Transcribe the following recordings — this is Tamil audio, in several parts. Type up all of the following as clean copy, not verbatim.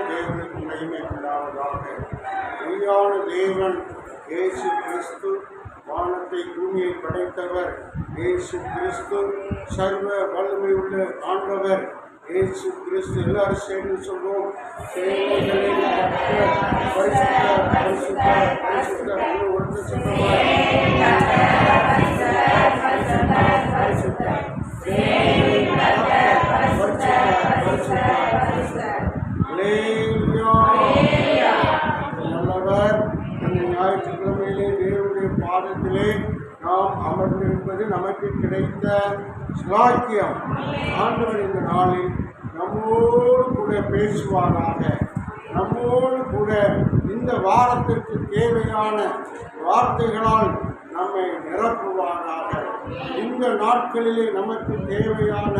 தேவனுக்கு மகிமை உண்டாவதாக. மெய்யான தேவன் இயேசு கிறிஸ்து, வானத்தை பூமியை படைத்தவர் இயேசு கிறிஸ்து, சர்வ வல்லமை உள்ள ஆண்டவர் இயேசு கிறிஸ்து. எல்லாரும் சேர்ந்து சொல்வோம். ஒன்று சொல்லுவார். நல்லவர். இந்த ஞாயிற்றுக்கிழமையிலே தேவனுடைய பாதத்திலே நாம் அமர்ந்திருப்பது நமக்கு கிடைத்த ஸ்லாக்கியம். ஆண்டவர் இந்த நாளில் நம்மோடு கூட பேசுவாராக. நம்மோடு கூட இந்த வாரத்திற்கு தேவையான வார்த்தைகளால் நம்மை நிரப்புவாராக. இந்த நாட்களிலே நமக்கு தேவையான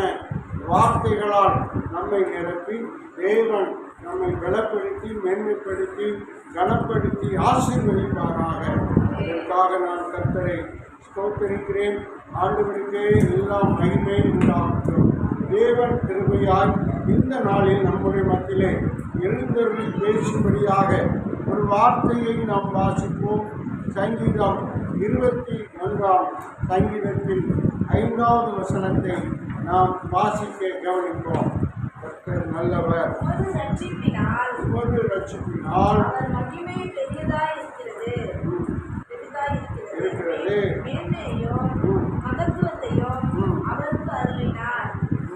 வார்த்தைகளால் நம்மை நிரப்பி தேவன் நம்மை பலப்படுத்தி மேன்மைப்படுத்தி கனப்படுத்தி ஆசீர்வதிப்பாராக. இதற்காக நான் கர்த்தரை ஸ்தோத்திரிக்கிறேன். ஆண்டவருக்கே எல்லாம் மகிமை உண்டாகட்டும். தேவன் கிருபையாய் இந்த நாளில் நம்முடைய மத்தியிலே எழுந்தருளி பேசும்படியாக ஒரு வார்த்தையை நாம் வாசிப்போம். சங்கீதம் 24 சங்கீதத்தில் 5வது வசனத்தை நாம் வாசிக்க கவனிப்போம். கர்த்தர் நல்லவர். உமது ரட்சிப்பினால் இருக்கிறது.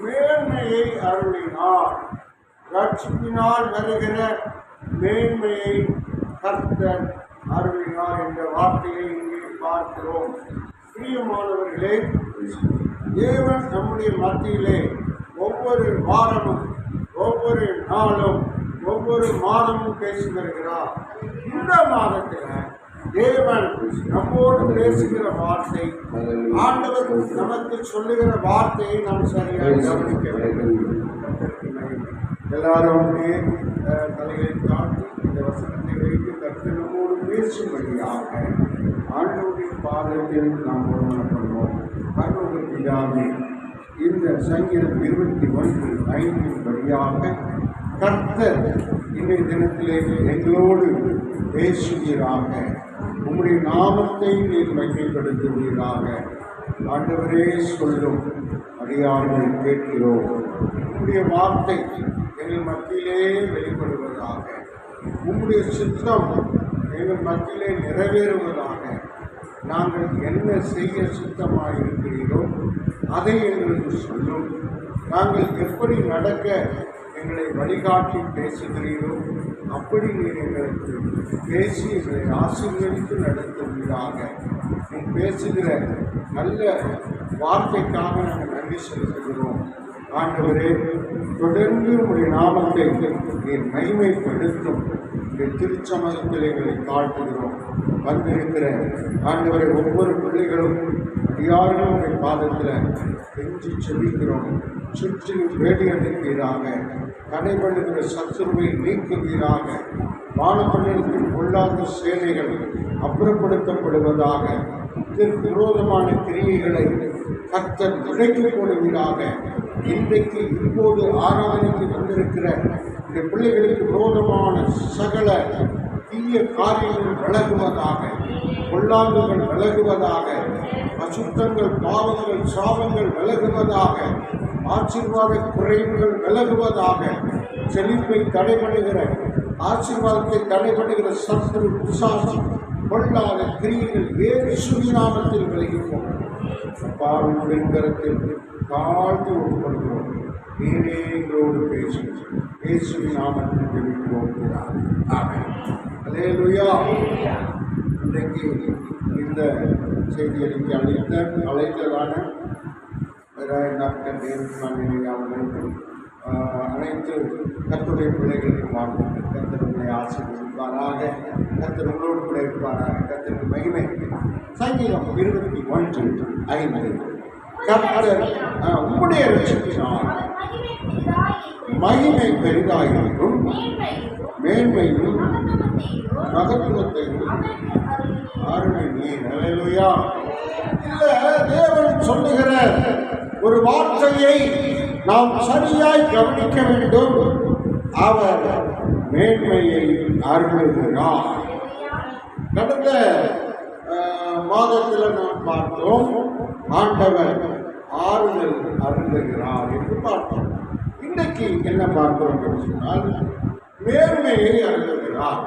மேன்மையை அருளினார். ரட்சிப்பினால் வருகிற மேன்மையை கர்த்தர் அருளினார் என்ற வார்த்தையை இங்கே பார்க்கிறோம். பிரியமானவர்களே, தேவன் நம்முடைய மத்தியிலே ஒவ்வொரு வாரமும் ஒவ்வொரு நாளும் ஒவ்வொரு மாதமும் பேசி வருகிறார். இந்த மாதத்தில் தேவன் நம்மோடு பேசுகிற வார்த்தை, ஆண்டவர் நமக்கு சொல்லுகிற வார்த்தையை நாம் சரியாக கவனிக்க வேண்டும். எல்லாரும் தலைகளை தாண்டி இந்த வசனத்தை வைத்து கர்த்தர் நம்மோடு பேசும்படியாக ஆண்டவருடைய பாதத்தில் நாம் ஒருமனப்படுவோம். பரலோக பிதாவே, இந்த சங்கீதம் 21:5 படியாக கர்த்தர் இன்றைய தினத்திலே எங்களோடு பேசுவீராக. உம்முடைய நாமத்தை நீர் மகிமைப்படுத்துவீராக. ஆண்டவரே சொல்லும் அடியார்கள் கேட்கிறோம். உம்முடைய வார்த்தை எங்கள் மத்தியிலே வெளிப்படுவதாக. உம்முடைய சித்தம் எங்கள் மத்தியிலே நிறைவேறுவதாக. நாங்கள் என்ன செய்ய சித்தமாக இருக்கிறீரோ அதை எங்களுக்கு சொல்லும். நாங்கள் எப்படி நடக்க எங்களை வழிகாட்டி பேசுகிறீரோ அப்படி நீர் எங்களுக்கு பேசி எங்களை ஆசீர்வதித்து நடத்துவீராக. நீ பேசுகிற நல்ல வார்த்தைக்காக நாங்கள் நன்றி செலுத்துகிறோம். ஆண்டவரே, தொடர்ந்து உடைய நாமத்தை நீர் மகிமைப்படுத்தும். இந்த திருச்சமயத்தில் எங்களை தாழ்த்துகிறோம். வந்திருக்கிற ஆண்டவரை ஒவ்வொரு பிள்ளைகளும் அடியார்களும் உடைய பாதத்தில் கெஞ்சி செபிக்கிறோம். சுற்றிலும் வேலையளிப்பீராக. தடைபடுகிற சத்துருவை நீக்குவீராக. வானமண்டலத்தில் பொல்லாத சேனைகள் அப்புறப்படுத்தப்படுவதாக. இதற்கு விரோதமான கிரியைகளை கர்த்தர் விலக்கி போடுவீராக. இன்றைக்கு இப்போது ஆராதனைக்கு வந்திருக்கிற இந்த பிள்ளைகளுக்கு விரோதமான சகல தீய காரியங்கள் விலகுவதாக. பொல்லாங்குகள் விலகுவதாக. அசுத்தங்கள், பாவங்கள், சாபங்கள் விலகுவதாக. ஆசீர்வாத குறைவுகள் விலகுவதாக. செழிப்பை தடைபடுகிற, ஆசீர்வாதத்தை தடைபடுகிற சத்துரு பிசாசு பொல்லாத கிரியைகள் இயேசுவின் நாமத்தில் விலகுவோம். பாவனுடைய கரத்தில் தாழ்த்து ஒப்புக்கொள்கிறோம். நீரே எங்களோடு பேசி இயேசுவின் நாமத்தில் ஜெபிக்கிறோம். ஆமென். அல்லேலூயா. இன்றைக்கு இந்த செய்தியளிக்க அழைத்ததான டாக்டர் அவர்களுக்கும் அனைத்து கர்த்தருடைய பிள்ளைகளுக்கும் வாழ்த்துக்கள். கர்த்தருடைய ஆசீர்வதிப்பாராக. கர்த்தர் உங்களோடு கூட இருப்பாராக. கர்த்தருக்கு மகிமை. சங்கீதம் 21:5 கர்த்தர் உம்முடைய ரட்சிப்பினால் மகிமை பெரிதாயிருக்கும், மேன்மையும் மகத்துவத்தையும் அருமை நீர். அல்லேலூயா. இல்ல, தேவன் சொல்லுகிற ஒரு வார்த்தையை நாம் சரியாய் கவனிக்க வேண்டும். அவர் மேன்மையை அருளுகிறார். கடந்த மாதத்தில் நாம் பார்த்தோம், ஆண்டவர் ஆறுதல் அருளுகிறார் என்று பார்த்தோம். இன்றைக்கு என்ன பார்க்கிறோம் என்று சொன்னால், மேன்மையை அருளுகிறார்.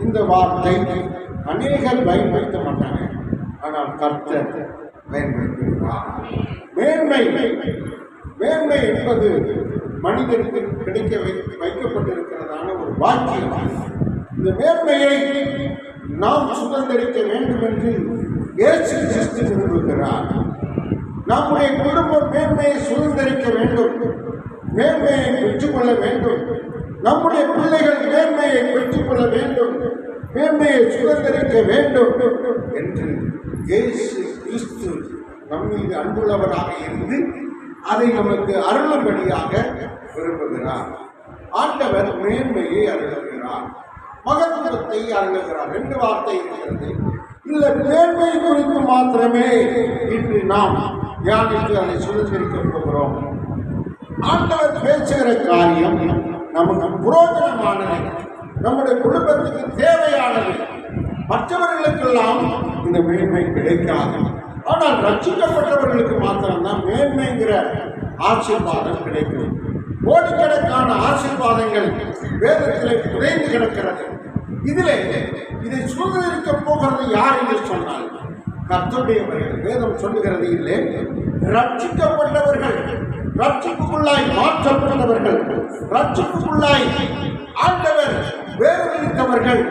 இந்த வார்த்தை அநேகர் பயன்படுத்த மாட்டாங்க, ஆனால் கர்த்தர் பயன்படுத்துகிறார். மேன்மை மேன்மை என்பது மனிதனுக்கு கிடைக்க வைக்கப்பட்டிருக்கிறதான ஒரு வாக்கியம். இந்த மேன்மையை நாம் சுதந்திரிக்க வேண்டும் என்று இயேசு கிறிஸ்து விரும்புகிறார். நம்முடைய குடும்பம் மேன்மையை சுதந்திரிக்க வேண்டும், மேன்மையை பெற்றுக்கொள்ள வேண்டும். நம்முடைய பிள்ளைகள் மேன்மையை பெற்றுக்கொள்ள வேண்டும், மேன்மையை சுதந்திரிக்க வேண்டும் என்று இயேசு கிறிஸ்து நம் மீது அன்புள்ளவராக இருந்து அதை நமக்கு அருளும்படியாக விரும்புகிறார். ஆண்டவர் மேன்மையை அருளுகிறார், மகத்துவத்தை அருளுகிறார். 2 வார்த்தை இருக்கிறது. இந்த மேன்மை குறித்து மாத்திரமே இன்று நாம் தியானித்து அதை சுதந்திரிக்க போகிறோம். ஆண்டவர் பேசுகிற காரியம் நமக்கு புரோஜனமானது, நம்முடைய குடும்பத்துக்கு தேவையானது. மற்றவர்களுக்கெல்லாம் இந்த மேன்மை கிடைக்காது. ஆனால் ரட்சிக்கப்பட்டவர்களுக்கு மாத்திரம்தான் மேன்மைங்கிற ஆசீர்வாதம் கிடைக்கும். கோடிக்கணக்கான ஆசீர்வாதங்கள் வேதத்திலே புதைந்து கிடக்கிறது. இதை சுதந்திரிக்க போகிறது யார் என்று சொன்னால் கர்த்தருடையவர்கள். வேதம் சொல்லுகிறது இல்லை, ரட்சிக்கப்பட்டவர்கள், ரட்சிப்புக்குள்ளாய் மாற்றப்பட்டவர்கள், ரட்சிப்புக்குள்ளாய் ஆண்டவர் வேறுபடுத்தவர்கள்,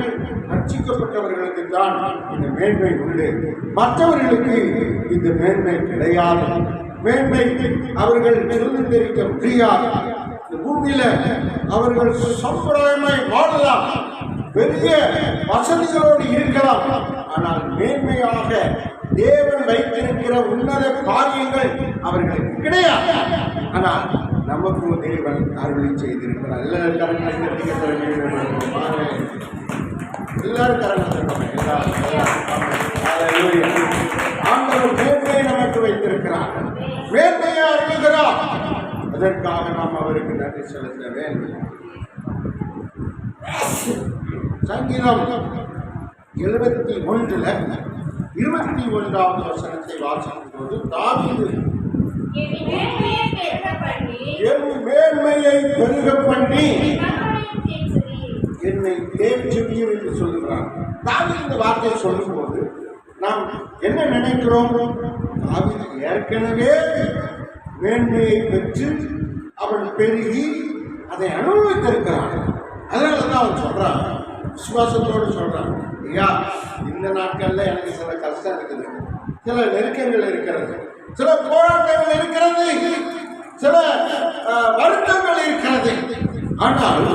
ரட்சிக்கப்பட்டவர்களுக்கு தான் இந்த மேன்மை உண்டு. மற்றவர்களுக்கு இந்த மேன்மை கிடையாது. மேன்மை அவர்கள் சுதந்திரிக்க முடியாது. இந்த பூமியில அவர்கள் சம்பிரதாயமாய் வாழலாம், பெரிய வசதிகளோடு இருக்கலாம், ஆனால் மேன்மையாக தேவன் வைத்திருக்கிற உன்னத காரியங்கள் அவர்களுக்கு கிடையாது. ஆனால் நமக்கு தேவன் அருளை செய்திருக்கிறார். எல்லாரும் ஆண்டவர் மேன்மையை நமக்கு வைத்திருக்கிறார், மேன்மையை அருளுகிறார். அதற்காக நாம் அவருக்கு நன்றி செலுத்த வேண்டும். சங்கீதம் 71 21வது வசனத்தை வாசிக்கும் போது தாவீது என் மேன்மையை பெருக பண்ணி என்னை தேற்றுவீர் என்று சொல்லுகிறார். தாவீது இந்த வார்த்தையை சொல்லும் போது நாம் என்ன நினைக்கிறோம்? தாவீது ஏற்கனவே மேன்மையை பெற்று அவன் பெருகி அதை அனுபவித்திருக்கிறான். அதனாலதான் அவன் சொல்றான், விசுவாசத்தோடு சொல்றான், ஐயா இந்த நாட்கள்ல எனக்கு சில கஷ்டம் இருக்குது, சில நெருக்கங்கள் இருக்கிறது, சில போராட்டங்கள் இருக்கிறது, சில வருத்தங்கள் இருக்கிறது. ஆனால்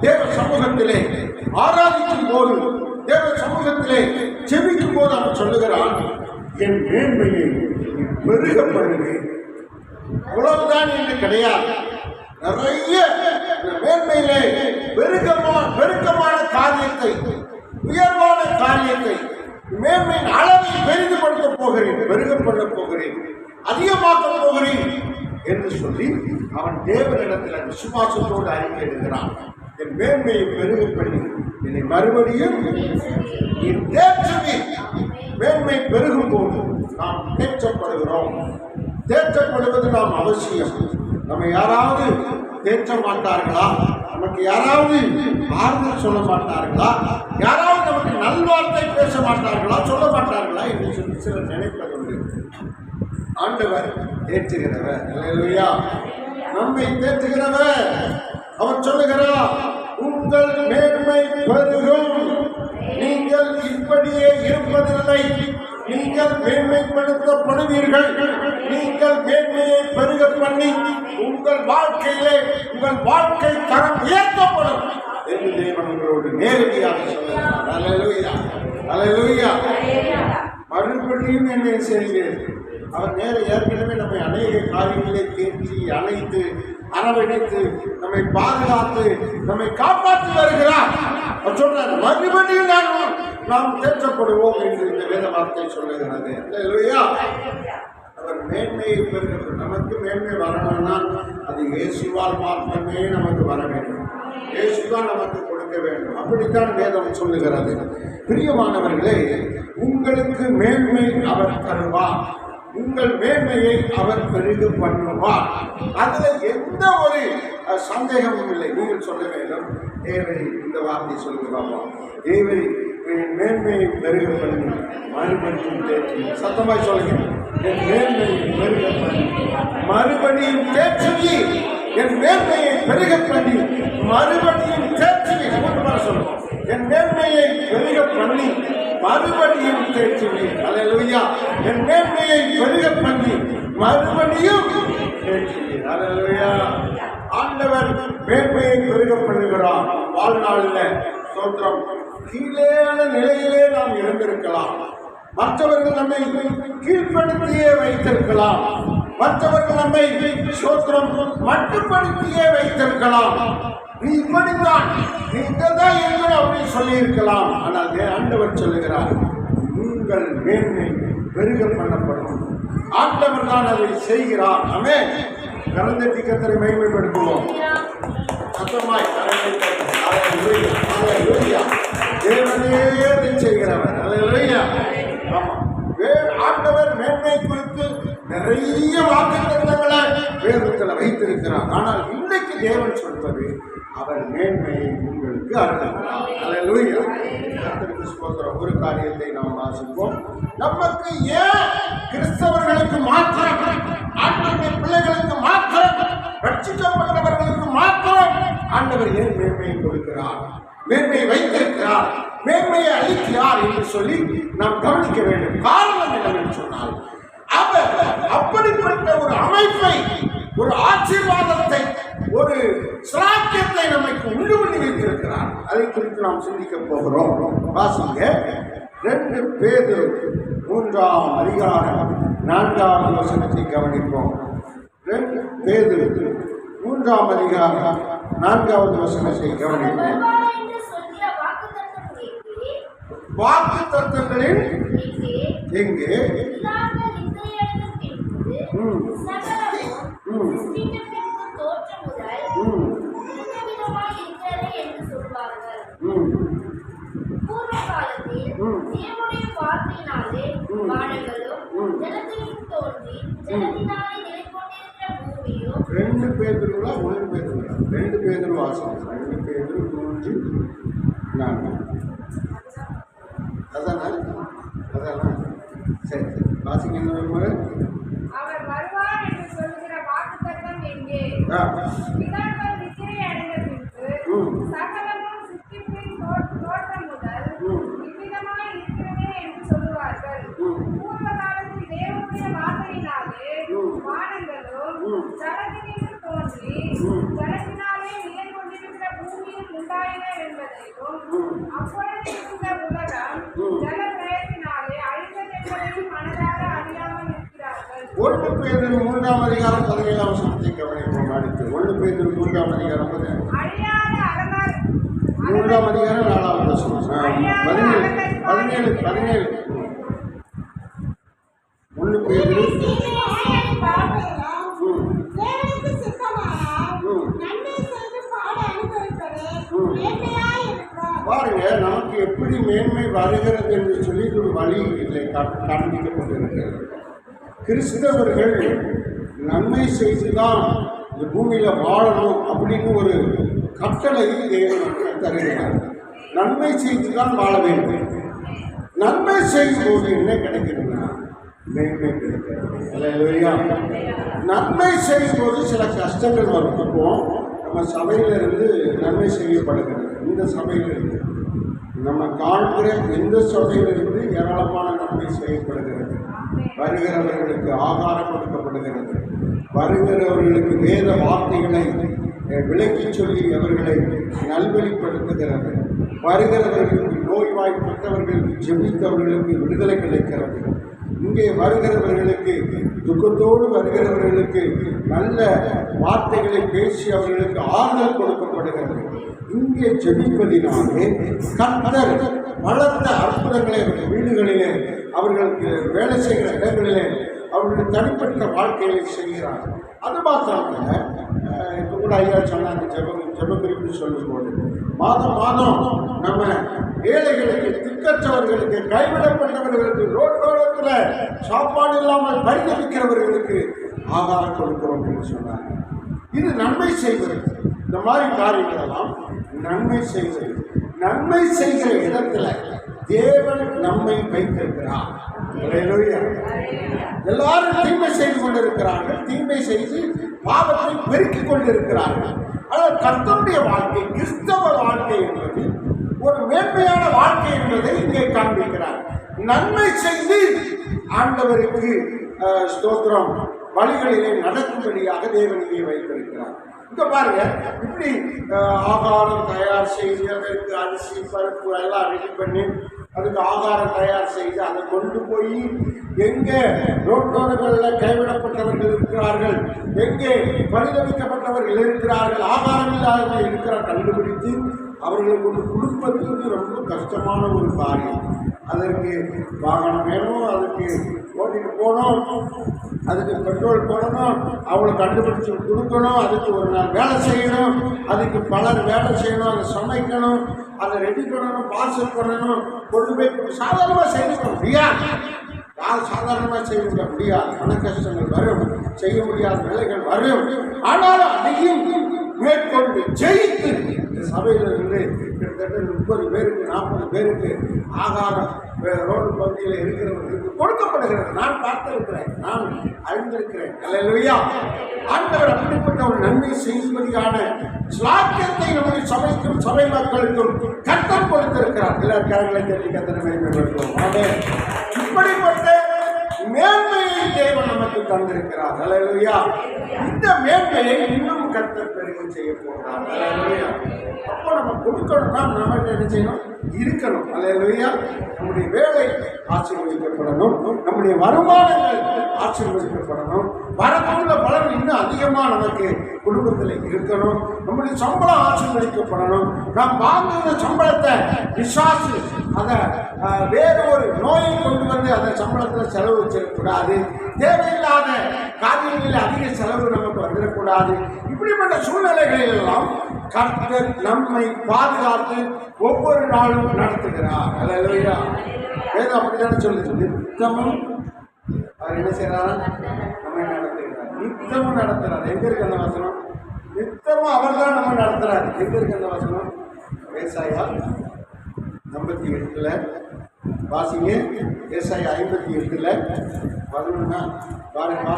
தேவ சமூகத்திலே ஆராதிக்கும் போது, தேவ சமூகத்திலே செபிக்கும் போது அவன் சொல்லுகிறான், என் மேன்மையை பெருக பண்ணுவேன். அவ்வளவுதான் என்று கிடையாது. நிறைய மேன்மையிலே பெருக்கமான காரியத்தை, உயர்வான காரியத்தை, மேன்மையின் அளவை பெரிதுபடுத்த போகிறேன், பெருகப்பட போகிறேன், அதிகமாக்க போகிறேன் என்று சொல்லி அவன் தேவனிடத்தில் விசுவாசத்தோடு அறிக்கையிடுகிறான். என் மேன்மையை பெருக பண்ணி என்னை மறுபடியும் மேன்மை பெருகும் போது நாம் தேற்றப்படுகிறோம். தேற்றப்படுவது நாம் அவசியம். நம்ம யாராவது தேற்ற மாட்டார்களா? நமக்கு யாராவது ஆறுதல் சொல்ல மாட்டார்களா? யாராவது நமக்கு நல்வார்த்தை பேச மாட்டார்களா, சொல்ல மாட்டார்களா என்று சொல்லி சிலர் நினைப்பதுண்டு. ஆண்டவர் தேற்றுகிறவர், அல்லேலூயா, நம்மை தேற்றுகிறவர். அவர் சொல்லுகிறார், உங்கள் மேன்மை பெருகும், நீங்கள் இப்படியே இருப்பதில்லை, நீங்கள் மேன்மைப்படுத்தப்படுவீர்கள், நீங்கள் மேன்மையை பெருக பண்ணி உங்கள் வாழ்க்கையிலே உங்கள் வாழ்க்கை தரம் உயர்த்தப்படும் என்று தேவன் உங்களோடு நேரடியாக சொல்லுகிறார். அல்லேலூயா, அல்லேலூயா. மறுபடியும் என்ன செய்கிறேன்? அவர் ஏற்கனவே நம்மை அநேக காரியங்களை தேற்றி அழைத்து அரவணைத்து நம்மை பாதுகாத்து நம்மை காப்பாற்றி வருகிறார். அவர் சொல்றார், மறுபடியும் நான் நாம் தேற்றப்படுவோம் என்று இந்த வேத வார்த்தை சொல்லுகிறது. அல்லேலூயா. அவர் மேன்மையை பெறுகிறது. நமக்கு மேன்மை வரணும்னா அது இயேசுவால் மாத்திரமே நமக்கு வர வேண்டும். இயேசுதான் நமக்கு கொடுக்க வேண்டும். அப்படித்தான் வேதம் சொல்லுகிறது. பிரியமானவர்களே, உங்களுக்கு மேன்மை அவர் தருவார். உங்கள் மேன்மையை அவர் பெருக பண்ணுவார். அதுல எந்த ஒரு சந்தேகமும் இல்லை. நீங்கள் சொல்ல வேண்டும், தேவரி இந்த வார்த்தை சொல்லுவாங்க, தேவரி மேன்மையை பெருக பண்ணி மறுபடியும் தேற்றி. சத்தமாய் சொல்லுங்க, என் மேன்மையை பெருக பண்ணி மறுபடியும் தேற்றி, என் மேன்மையை பெருக பண்ணி மறுபடியும் தேற்றி. சொல்லுவோம், என் மேன்மையை பெருக பண்ணி மறுபடியும் தேற்றுவேன். அல்லேலூயா. என் மேன்மையை பெருக பண்ணி மறுபடியும் தேற்றுவேன். அல்லேலூயா. ஆண்டவர் மேன்மையை பெருக பண்ணுகிறார். வாழ்நாளில் ஸ்தோத்திரம், கீழேயான நிலையிலே நாம் இருந்திருக்கலாம். மற்றவர்கள் நம்மை கீழ்ப்படுத்தியே வைத்திருக்கலாம். மற்றவர்கள் நம்மை ஸ்தோத்திரம் மட்டுப்படுத்தியே வைத்திருக்கலாம். நீ இப்படித்தான், நீ இங்கதான் இருக்கணும் அப்படின்னு சொல்லி இருக்கலாம். ஆனால் ஆண்டவர் சொல்லுகிறார், உங்கள் மேன்மை பெருக பண்ணப்படும். ஆண்டவர் தான் அதை செய்கிறார். ஆமென். கரந்த திக்கத்தை மேன்மைப்படுத்துவோம். சத்தமாய் தேவனே அதை செய்கிறவர். அல்லேலூயா. ஆமா, ஆண்டவர் மேன்மை குறித்து நிறைய வாக்குத்தத்தங்களை வேதத்தில் வைத்திருக்கிறார். ஆனால் இன்னைக்கு தேவன் சொல்வது, அவர் மேன்மையை உங்களுக்கு அருளுகிறார். அல்லேலூயா. கர்த்தருக்கு ஸ்தோத்திரம். ஒரு காரியத்தை நாம் வாசிப்போம். நமக்கு ஏன் கிறிஸ்தவர்களுக்கு மாத்திரம், ஆண்டவருடைய பிள்ளைகளுக்கு மாத்திரம், ரட்சிக்கப்பட்டவர்களுக்கு மாத்திரம் ஆண்டவர் ஏன் மேன்மையை கொடுக்கிறார், மேன்மையை வைத்திருக்கிறார், மேன்மையை அளிக்கிறார் என்று சொல்லி நாம் கவனிக்க வேண்டும். காரணம் என்னவென்று சொன்னால், அவர் அப்படிப்பட்ட ஒரு அமைப்பை, ஒரு ஆசீர்வாதத்தை, ஒரு சிராக்கியத்தை நமக்கு உண்டு பண்ணி வைத்திருக்கிறார். அதை குறித்து நாம் சிந்திக்க போகிறோம். வாசிங்க, 2 பேதுரு 3ஆம் அதிகாரம் 4வது வசனத்தை கவனிப்போம். 2 பேதுரு 3ஆம் அதிகாரம் 4வது வசனத்தை கவனிப்போம். வாக்கு தத்தங்களில் எங்கே ரெண்டு பேதுருவா ஒரு பேதுருவா 2 பேதுரு வாசம் 2 பேதுரு 3:4 அதானா சரி வாசிங்க. அவர் வருவார் என்று சொல்லுகிற வாக்குத்தத்தம் எங்கே? பிதாக்கள் நித்திரை அடைந்த பின்பு சகலமும் சிருஷ்டிப்பின் தோற்றம் முதல் இவ்விதமாய் இருக்கிறதே என்று சொல்லுவார்கள். பூர்வ காலத்தில் தேவனுடைய வார்த்தையினாலே வானங்களும் ஜலத்தினின்று தோன்றி ஜலத்தினாலே நிலை கொண்டிருக்கிற பூமியும் உண்டாயின என்பதையும், அப்பொழுது இந்த உலகம் ஜல பிரயத்தினாலே அழிந்தது என்பதையும் மனதார அறியாமல் இருக்கிறார்கள். 1 பேதுரு 3ஆம் அதிகாரம் 17ஆம் வசனத்தை கவனிப்போம். அடுத்து 1 பேதுரு 3ஆம் அதிகாரம் அழியாத அலங்கார 3ஆம் அதிகாரம் 4வது வசனம் 17 1 பேதுரு பாருங்க, நமக்கு எப்படி மேன்மை வருகிறது என்று சொல்லி ஒரு வழி இல்லை காண்பிக்கப்பட்டிருக்கிறது. கிறிஸ்தவர்கள் நன்மை செய்துதான் இந்த பூமியில வாழணும் அப்படின்னு ஒரு கட்டளை தேவன் தருகிறார். நன்மை செய்துதான் வாழ வேண்டும். நன்மை செய்யும் போது என்ன கிடைக்கிறதுனா மேன்மை கிடைக்கிறது. அல்லேலூயா. நன்மை செய்யும் போது சில கஷ்டங்கள் வரும். இப்போ நம்ம சபையிலிருந்து நன்மை செய்யப்படுகிறது. இந்த சபையிலிருந்து நம்ம காண்கிற எந்த சபையிலிருந்து ஏராளமான நன்மை செய்யப்படுகிறது. வருகிறவர்களுக்கு ஆகாரம் கொடுக்கப்படுகிறது. வருகிறவர்களுக்கு வேத வார்த்தைகளை விளக்கி சொல்லி அவர்களை நல்வழிப்படுத்துகிறது. வருகிறவர்களுக்கு நோய்வாய்ப்பட்டவர்களுக்கு ஜெபித்தவர்களுக்கு விடுதலை கிடைக்கிறது. இங்கே வருகிறவர்களுக்கு, துக்கத்தோடு வருகிறவர்களுக்கு நல்ல வார்த்தைகளை பேசி அவர்களுக்கு ஆறுதல் கொடுக்கப்படுகிறது. இங்கே ஜெபிப்பதினாலே கர்த்தர் பலத்த அற்புதங்களை அவர்கள் வீடுகளிலே, அவர்களுக்கு வேலை செய்கிற இடங்களிலே, அவர்களுடைய தனிப்பட்ட வாழ்க்கையை செய்கிறார். அது மாத்திரம் இப்போ கூட ஐயா சொன்னாங்க, ஜெபக்குறிப்பு சொல்லும்போது மாதம் மாதம் நம்ம ஏழைகளுக்கு, திக்கற்றவர்களுக்கு, கைவிடப்பட்டவர்களுக்கு, ரோட்டோரத்தில் சாப்பாடு இல்லாமல் பரிதவிக்கிறவர்களுக்கு ஆகாரம் கொடுக்கிறோம் என்று சொன்னாங்க. இது நன்மை செய்வது. இந்த மாதிரி காரியங்களெல்லாம் நன்மை செய்வது. நன்மை செய்கிற இடத்துல தேவன் நம்மை வைத்திருக்கிறார். எல்லாரும் தீமை செய்து கொண்டிருக்கிறார்கள், தீமை செய்து பாவத்தை பெருக்கிக் கொண்டிருக்கிறார்கள். ஆனால் கர்த்தருடைய வாழ்க்கை, கிறிஸ்தவ வாழ்க்கை என்பது ஒரு மேன்மையான வாழ்க்கை என்பதை இங்கே காண்பிக்கிறார். நன்மை செய்து ஆண்டவருக்கு ஸ்தோத்திரம் வழிகளிலே நடக்கும்படியாக தேவன் இங்கே வைத்திருக்கிறார். இங்க பாருங்க, இப்படி ஆகாரம் தயார் செய்து அதற்கு அரிசி பருப்பு எல்லாம் ரெடி பண்ணி அதுக்கு ஆகாரம் தயார் செய்து அதை கொண்டு போய் எங்கே ரோட்டோரங்களில் கைவிடப்பட்டவர்கள் இருக்கிறார்கள், எங்கே பரிதவிக்கப்பட்டவர்கள் இருக்கிறார்கள், ஆகாரம் இல்லாதவர்கள் இருக்கிறார் கண்டுபிடித்து அவர்களுக்கு ஒன்று கொடுப்பது ரொம்ப கஷ்டமான ஒரு காரியம். அதற்கு வாகனம் வேணும், அதுக்கு ஓட்டிட்டு போகணும், அதுக்கு பெட்ரோல் போடணும், அவளை கண்டுபிடிச்சு கொடுக்கணும், அதுக்கு ஒரு நாள் வேலை செய்யணும், அதுக்கு பலர் வேலை செய்யணும், அதை சமைக்கணும், அதை ரெடி பண்ணணும், பார்சல் பண்ணணும், கொண்டு போய் சாதாரணமாக செய்ய முடியாது. சாதாரணமாக செய்ய முடியாது. பண கஷ்டங்கள் வரும், செய்ய முடியாத வேலைகள் வரும். ஆனாலும் அதையும் மேற்கொண்டு ஜெயித்து இந்த சபையிலிருந்து கிட்டத்தட்ட 30 பேருக்கு 40 பேருக்கு ஆகாரம் ரோடு பகுதியில் இருக்கிறவர்களுக்கு கொடுக்கப்படுகிறது. நான் பார்த்திருக்கிறேன், நான் அறிந்திருக்கிறேன். அல்லேலூயா. ஆண்டவர் அப்படிப்பட்ட ஒரு நன்மை செய்யும்படியான ஸ்லாக்கியத்தை நம்முடைய சபைக்கும் சபை மக்களுக்கும் கர்த்தர் கொடுத்திருக்கிறார். எல்லா காரியங்களை தெரிஞ்சு கர்த்தரை மேம்படுத்துவோம். இப்படிப்பட்ட மேன்மையை தேவன் நமக்கு தந்திருக்கிறார். அல்லேலூயா. இந்த மேன்மையை இன்னும் கர்த்தர் பெருக செய்ய போகிறார். அல்லேலூயா. அப்போ நம்ம கொடுக்கணும்னா நம்ம என்ன செய்யணும்? இருக்கணும். அல்லேலூயா. நம்முடைய வேலை ஆசீர்வதிக்கப்படணும், நம்முடைய வருமானங்கள் ஆசீர்வதிக்கப்படணும், வரக்கூடிய பலன் இன்னும் அதிகமாக நமக்கு குடும்பத்தில் இருக்கணும், நம்முடைய சம்பளம் ஆசீர்வதிக்கப்படணும். நாம் வாங்குகிற சம்பளத்தை பிசாசு அதை வேறு ஒரு நோயை கொண்டு வந்து அந்த சம்பளத்தில் செலவு வச்சிடக்கூடாது. தேவையில்லாத காரியங்களில் அதிக செலவு நமக்கு வந்துடக்கூடாது. இப்படிப்பட்ட சூழ்நிலைகளில் எல்லாம் கர்த்தர் நம்மை பாதுகாத்து ஒவ்வொரு நாளும் நடத்துகிறார். அல்லேலூயா. வேதம் அப்படித்தானே சொல்லுது. நித்தமும் அவர் என்ன செய்யறாரா? நம்மை நடத்துகிறார். நித்தமும் நடத்துறார். எங்க இருக்கு அந்த வசனம்? நித்தமும் அவர் தான் நம்ம நடத்துறாரு. எங்க இருக்கு அந்த வசனம்? ஏசாயா 58 வாசிங்க. ஏசாயா 58 11 பாருங்க.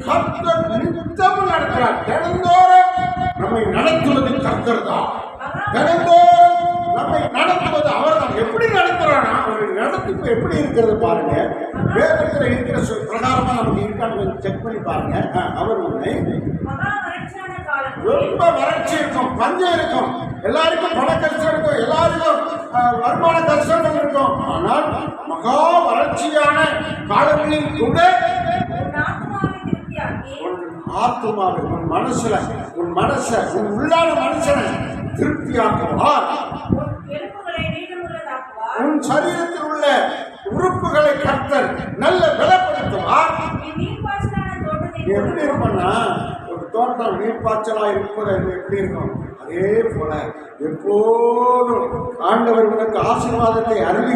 கர்த்தர் நித்தமும் நடத்துறார். தினந்தோறும் நம்மை நடத்துவது கர்த்தர் தான். தினந்தோறும் நம்மை நடத்துவது அவர் தான். எப்படி நடத்துறானா? அவருடைய நடத்துக்கு எப்படி இருக்கிறது பாருங்க. வேதத்தில் இருக்கிற பிரகாரமா நமக்கு இருக்கான்னு செக் பண்ணி பாருங்க. அவர் உண்மை ரொம்ப வறட்சி இருக்கும், பஞ்சம் இருக்கும், எல்லாருக்கும் பண கஷ்டம் இருக்கும், எல்லாருக்கும் வருமான கஷ்டங்கள் இருக்கும். ஆனால் மகா வறட்சியான காலங்களில் கூட ஆத்மாவை, உன் மனசுல, உன் மனசை, உன் உள்ளான மனுஷனை திருப்தியாக்குவார். உன் சரீரத்தில் உள்ள உறுப்புகளை கர்த்தர் நல்ல பலப்படுத்துவார். எப்படி இருப்பா? ஒரு தோட்டம் நீர்ப்பாய்ச்சலா இருப்பது எப்படி இருக்கும்? அதே போல எப்போதும் ஆண்டவர் உனக்கு ஆசீர்வாதத்தை அருளி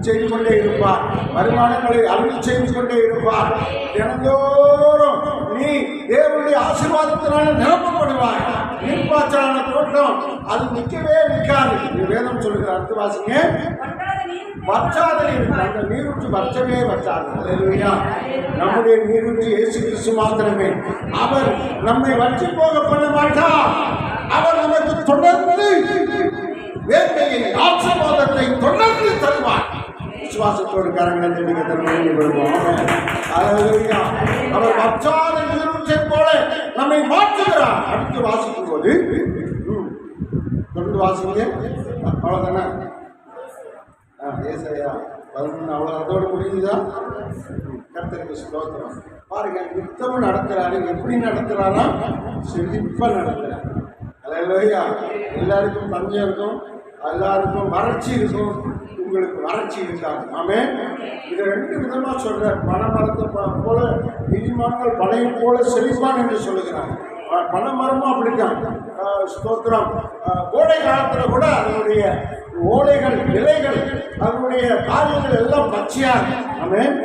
செய்து கொண்டே இருப்பார். வருமானங்களை அருளி செய்து கொண்டே இருப்பார். தினந்தோறும் நீ தேவனுடைய ஆசீர்வாதத்தினால நிரப்பப்படுவாய். நீர்ப்பாய்ச்சலான தோட்டம் அது நிற்கவே நிற்காது. வேதம் சொல்லுகிற அடுத்த வாசிங்க. வற்றாத நீர், அந்த நீரூற்று வற்றவே வற்றாது. அல்லேலூயா. நம்முடைய நீரூற்று இயேசு கிறிஸ்து மாத்திரமே. அவர் நம்மை வற்றி போக பண்ண மாட்டார். அவர் நமக்கு தொடர்ந்து வேட்டையை, ஆசீர்வாதத்தை தொடர்ந்து தருவார். விசுவாசத்தோடு கரங்களை தெரிவிக்க தருவோம். அவர் வற்றாத நீரூற்றை போல நம்மை மாற்றுகிறார். அடுத்து வாசிக்கும் போது தொடர்ந்து வாசிங்க. அவ்வளவுதானே? ஏசாயா 11 அவ்வளோ அதோடு முடியுதா? கர்த்தருக்கு ஸ்தோத்திரம். பாருங்க, நித்தமும் நடத்துறாரு. எப்படி நடத்துறாரா? செழிப்பா நடத்துறாரு. அல்லேலூயா. எல்லாருக்கும் பஞ்சம் இருக்கும், எல்லாருக்கும் வறட்சி இருக்கும், உங்களுக்கு வறட்சி இருக்காது. ஆமென். இது ரெண்டு விதமா சொல்ற. பனைமரத்தை போல நீதிமான்கள் பனையை போல செழிப்பான் என்று சொல்லுகிறாங்க. பனைமரமும் அப்படித்தான். ஸ்தோத்திரம். கோடை காலத்துல கூட அதனுடைய ஓலைகள், இலைகள், அதனுடைய காரியங்கள் எல்லாம் பச்சையா இருக்கும். ஆமென்.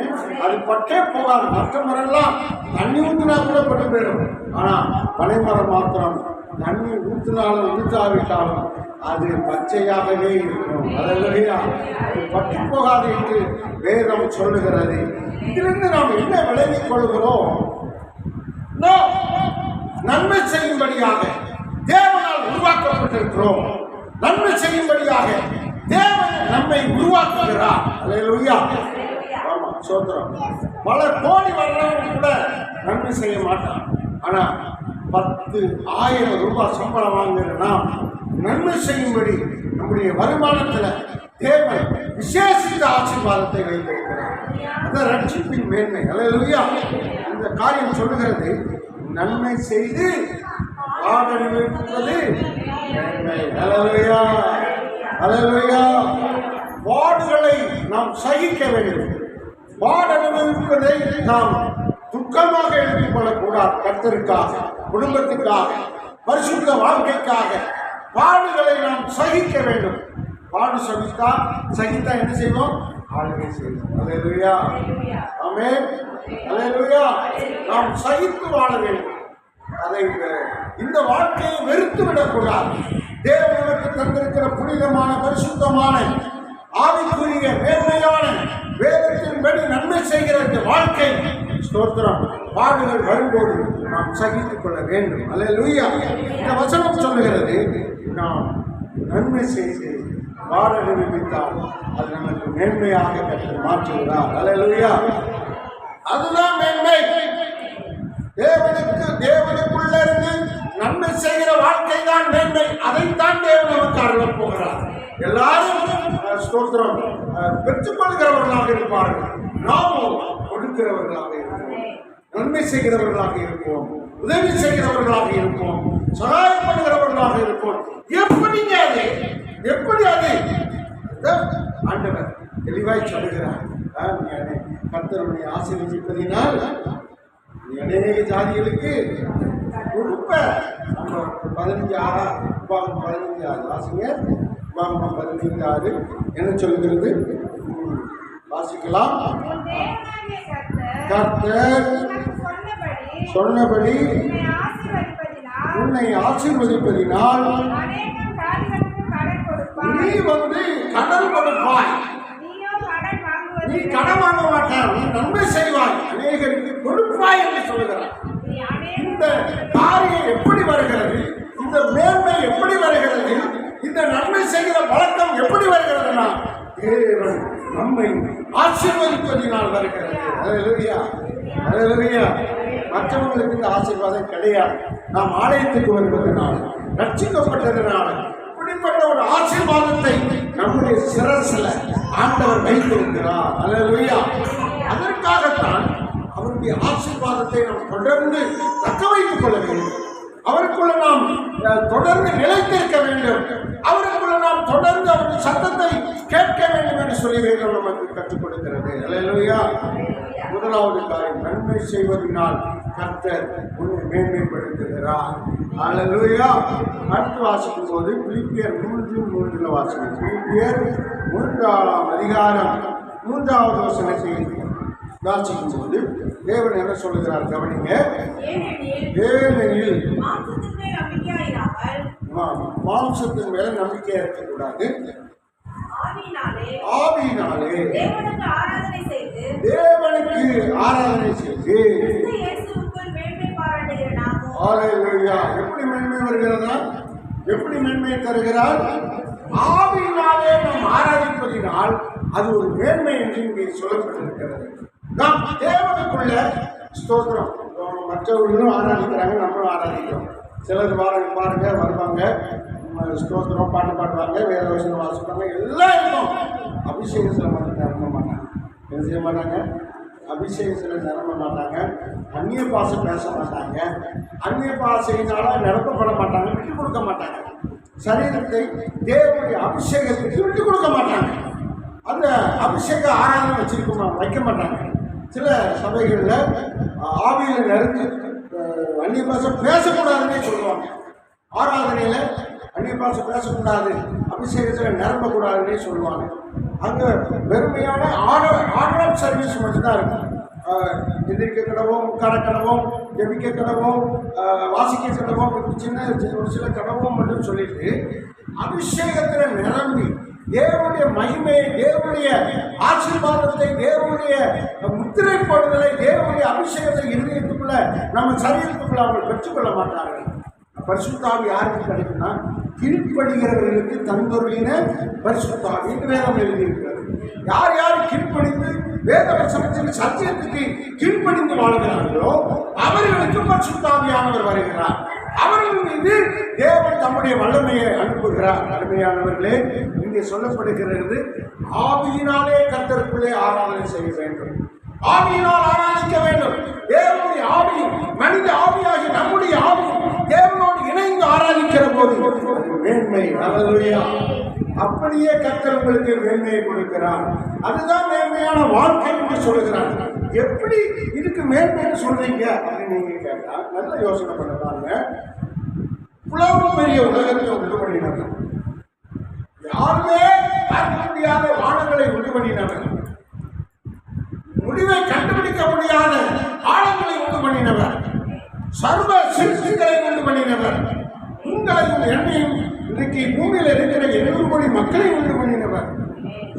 அது பட்டே போகாது. மற்ற மரம்லாம் தண்ணி ஊற்றினா கூட பட்டு போயிடும். ஆனா பனைமரம் மாத்திரம் தண்ணி ஊற்றினாலும் ஊற்றாவிட்டாலும் அது பச்சையாகவே இருக்கும். அல்லேலூயா. அது பட்டு போகாது என்று வேதம் சொல்லுகிறது. இதிலிருந்து நாம் என்ன விளங்கிக் கொள்கிறோம்? நன்மை செய்யும்படியாக தேவனால் உருவாக்கப்பட்டிருக்கிறோம். நன்மை செய்யும்படியாக தேவன் நம்மை உருவாக்குகிறார். அல்லேலூயா. ஆமா, சோத்திரம். பல கோடி வர்றவங்க கூட நன்மை செய்ய மாட்டான். ஆனா 10,000 ரூபாய் சம்பளம் வாங்குகிற நாம் நன்மை செய்யும்படி நம்முடைய வருமானத்தில் தேவன் விசேஷித்த ஆசீர்வாதத்தை வைத்திருக்கிறார். அதான் ரட்சிப்பின் மேன்மை. அல்லேலூயா. இந்த காரியம் சொல்லுகிறது, நன்மை செய்து பாட அனுபவிப்பது மேன்மை. அல்லேலூயா. அல்லேலூயா. பாடுகளை நாம் சகிக்க வேண்டும். பாட அனுபவிப்பதை நாம் துக்கமாக எடுத்துக்கொள்ளக்கூடாது. கர்த்தருக்காக, குடும்பத்துக்காக, பரிசுத்த வாழ்க்கைக்காக பாடுகளை நாம் சகிக்க வேண்டும். பாடு சகித்தா என்ன செய்வோம்? ஆளுகை செய்வோம். அல்லேலூயா. ஆமென். அல்லேலூயா. நாம் சகித்து வாழ வேண்டும். அதை இந்த வாழ்க்கையை வெறுத்து விடக்கூடாது. தேவனுக்கு தந்திருக்கிற புனிதமான, பரிசுத்தமான, ஆவிக்குரிய, மேன்மையான, வேதத்தின்படி நன்மை செய்கிற இந்த வாழ்க்கை, ஸ்தோத்திரம், பாடுகள் வரும்போது நாம் சகித்துக் கொள்ள வேண்டும். அல்லேலூயா. இந்த வசனம் சொல்லுகிறது, நாம் நன்மை செய்து பாட நிரூபித்தால் அது நமக்கு மேன்மையாக கற்று மாற்றுகிறார். அல்லேலூயா. அதுதான் மேன்மை. தேவனுக்குள்ள இருந்து நன்மை செய்கிற வாழ்க்கை தான் மேன்மை. அதைத்தான் தேவன் நமக்கு அருளப் போகிறார். எல்லாரும் ஸ்தோத்திரம் பெற்றுக்கொள்கிறவர்களாக இருப்பார்கள். நாமும் கொடுக்கிறவர்களாக இருப்போம், நன்மை செய்கிறவர்களாக இருப்போம், உதவி செய்கிறவர்களாக இருப்போம், சகாயப்படுகிறவர்களாக இருப்போம். எப்படிங்க அது? எப்படி அது? ஆண்டவர் தெளிவாய் சொல்லுகிறார். கர்த்தருடைய ஆசீர்வதிப்பதினால் அநேக ஜாதிகளுக்கு கொடுப்ப. 15:6 வாசிங்க. 15:6 என்ன சொல்லுகிறது? வாசிக்கலாம். கர்த்தர் சொன்னபடி உன்னை ஆசீர்வதிப்பதினால் நீ கடன் கொடுப்பாய். நீ கடன் வாங்க மாட்டாய், நீ நன்மை செய்வாய், அநேகருக்கு கொடுப்பாய் என்று சொல்லுகிறார். இந்த காரியம் எப்படி வருகிறது? இந்த மேன்மை எப்படி வருகிறது? இந்த நன்மை செய்கிற வழக்கம் எப்படி வருகிறதுனா தேவன் நம்மை ஆசீர்வதிப்பதினால் வருகிறது. அல்லேலூயா. அல்லேலூயா. மற்றவங்களுக்கு இந்த ஆசீர்வாதம் கிடையாது. நாம் ஆலயத்துக்கு வருவதனால், ரட்சிக்கப்பட்டதனால் இப்படிப்பட்ட ஒரு ஆசீர்வாதத்தை நம்முடைய சிரசில் ஆண்டவர் வைத்திருக்கிறார். அல்லேலூயா. அதற்காகத்தான் அவருடைய ஆசீர்வாதத்தை நாம் தொடர்ந்து தக்க வைத்துக் கொள்ள வேண்டும். அவருக்குள்ள நாம் தொடர்ந்து நிலைத்திருக்க வேண்டும். அவருக்குள்ள நாம் தொடர்ந்து அவருடைய சத்தத்தை கேட்க வேண்டும் என்று சொல்லி வேதம் நமக்கு கற்றுக் கொடுக்கிறது. அல்லேலூயா. முதலாவது காரியம், நன்மை செய்வதனால் கர்த்தர் உன்னை மேன்மைப்படுத்துகிறார். அல்லேலூயா. அடுத்து வாசிக்கும் போது பிலிப்பியர் 3:3 வாசிக்கும். பிலிப்பியர் 3ஆம் அதிகாரம் 3வது வசனத்தை வாசிக்கும் போது தேவன் என்ன சொல்லுகிறார்? கவனிங்க. ஏனெனில் மாம்சத்தின் மேல நம்பிக்கையா இருக்கக்கூடாது, ஆவியினாலே தேவனுக்கு ஆராதனை செய்து அல்லேலூயா. எப்படி மேன்மை வருகிறதா? எப்படி மேன்மையை தருகிறார்? ஆவியினாலே நாம் ஆராதிப்பதினால் அது ஒரு மேன்மை என்று இங்கே சொல்லப்பட்டிருக்கிறது. நாம் தேவனுக்குள்ள ஸ்தோத்திரம். மற்றவர்களும் ஆராதிக்கிறாங்க, நம்மளும் ஆராதிக்கிறோம். சிலர் பாருங்க வருவாங்க, ஸ்தோத்திரம் பாட்டு பாடுவாங்க, வேற வசனம் வாசிப்பாங்க, எல்லாம் இருக்கும். அபிஷேகத்தில் மட்டும் நிரம்ப மாட்டாங்க. என்ன செய்ய மாட்டாங்க? அபிஷேகத்தில் நிரம்ப மாட்டாங்க. அந்நிய பாசை பேச மாட்டாங்க. அந்நிய பாசையினால நிரப்பப்பட மாட்டாங்க. விட்டு கொடுக்க மாட்டாங்க. சரீரத்தை தேவனுடைய அபிஷேகத்துக்கு விட்டு கொடுக்க மாட்டாங்க. அந்த அபிஷேக ஆராதனை வைக்க மாட்டாங்க. சில சபைகளில் ஆவியில் நிறைஞ்சு அந்நிய பாஷை பேசக்கூடாதுன்னே சொல்லுவாங்க. ஆராதனையில் அந்நிய பாஷை பேசக்கூடாது, அபிஷேகத்தில் நிரம்பக்கூடாதுன்னே சொல்லுவாங்க. அங்கே வெறுமையான ஆர்டர் சர்வீஸ் மட்டும்தான் இருக்கும். எதிர்க்க கடவும், உட்கார கடவும், ஜெபிக்க கடவும், வாசிக்க கடவும், ஒரு சில கடவும் மட்டும் சொல்லிட்டு அபிஷேகத்தில் நிரம்பி தேவனுடைய மகிமையை, தேவனுடைய ஆசீர்வாதத்தை, தேவனுடைய முத்திரைப்படுதலை, தேவனுடைய அபிஷேகத்தை இருதயத்துக்குள்ள நம்ம சரீரத்துக்குள்ள அவர்கள் பெற்றுக்கொள்ள மாட்டார்கள். பரிசுத்தாவி யாருக்கு கிடைக்கும்னா கீழ்ப்படுகிறவர்களுக்கு தந்தொருளின பரிசுத்தாவி என்று வேதம் எழுதியிருக்கிறது. யார் யார் கீழ்ப்படிந்து வேத வசனத்தின் சத்தியத்துக்கு கீழ்ப்படிந்து வாழ்கிறார்களோ அவர்களுக்கு பரிசுத்தாவியானவர் வருகிறார். அவர்கள் மீது தேவன் தம்முடைய வல்லமையை அனுப்புகிறார். அருமையானவர்களே, இங்கே சொல்லப்படுகிறது ஆவியினாலே கர்த்தருக்குள்ளே ஆராதனை செய்ய வேண்டும், ஆவியினால் ஆராதிக்க வேண்டும். தேவனுடைய ஆவியும் மனித ஆவியாகி நம்முடைய ஆவியும் தேவனோடு இணைந்து ஆராதிக்கிற போது மேன்மை. அல்லேலூயா. அப்படியே கர்த்தர் உங்களுக்கு மேன்மையை கொடுக்கிறார். அதுதான் மேன்மையான வாழ்க்கை என்று சொல்லுகிறார். எப்படி இதுக்கு மேன்மைன்னு சொல்றீங்க அப்படின்னு நீங்க கேட்டா நல்ல யோசனை பண்ணுறாங்க. இவ்வளவு பெரிய உலகத்தை உண்டு பண்ணினவர், யாருமே பார்க்க முடியாத வானங்களை உண்டு பண்ணினவர், முடிவை கண்டுபிடிக்க முடியாத ஆழங்களை உண்டு பண்ணினவர், சர்வ சிருஷ்டிகளை உண்டு பண்ணினவர், உங்களையும் என்னையும் இன்றைக்கு பூமியில் இருக்கிற 700 கோடி மக்களை உண்டு பண்ணினவர்.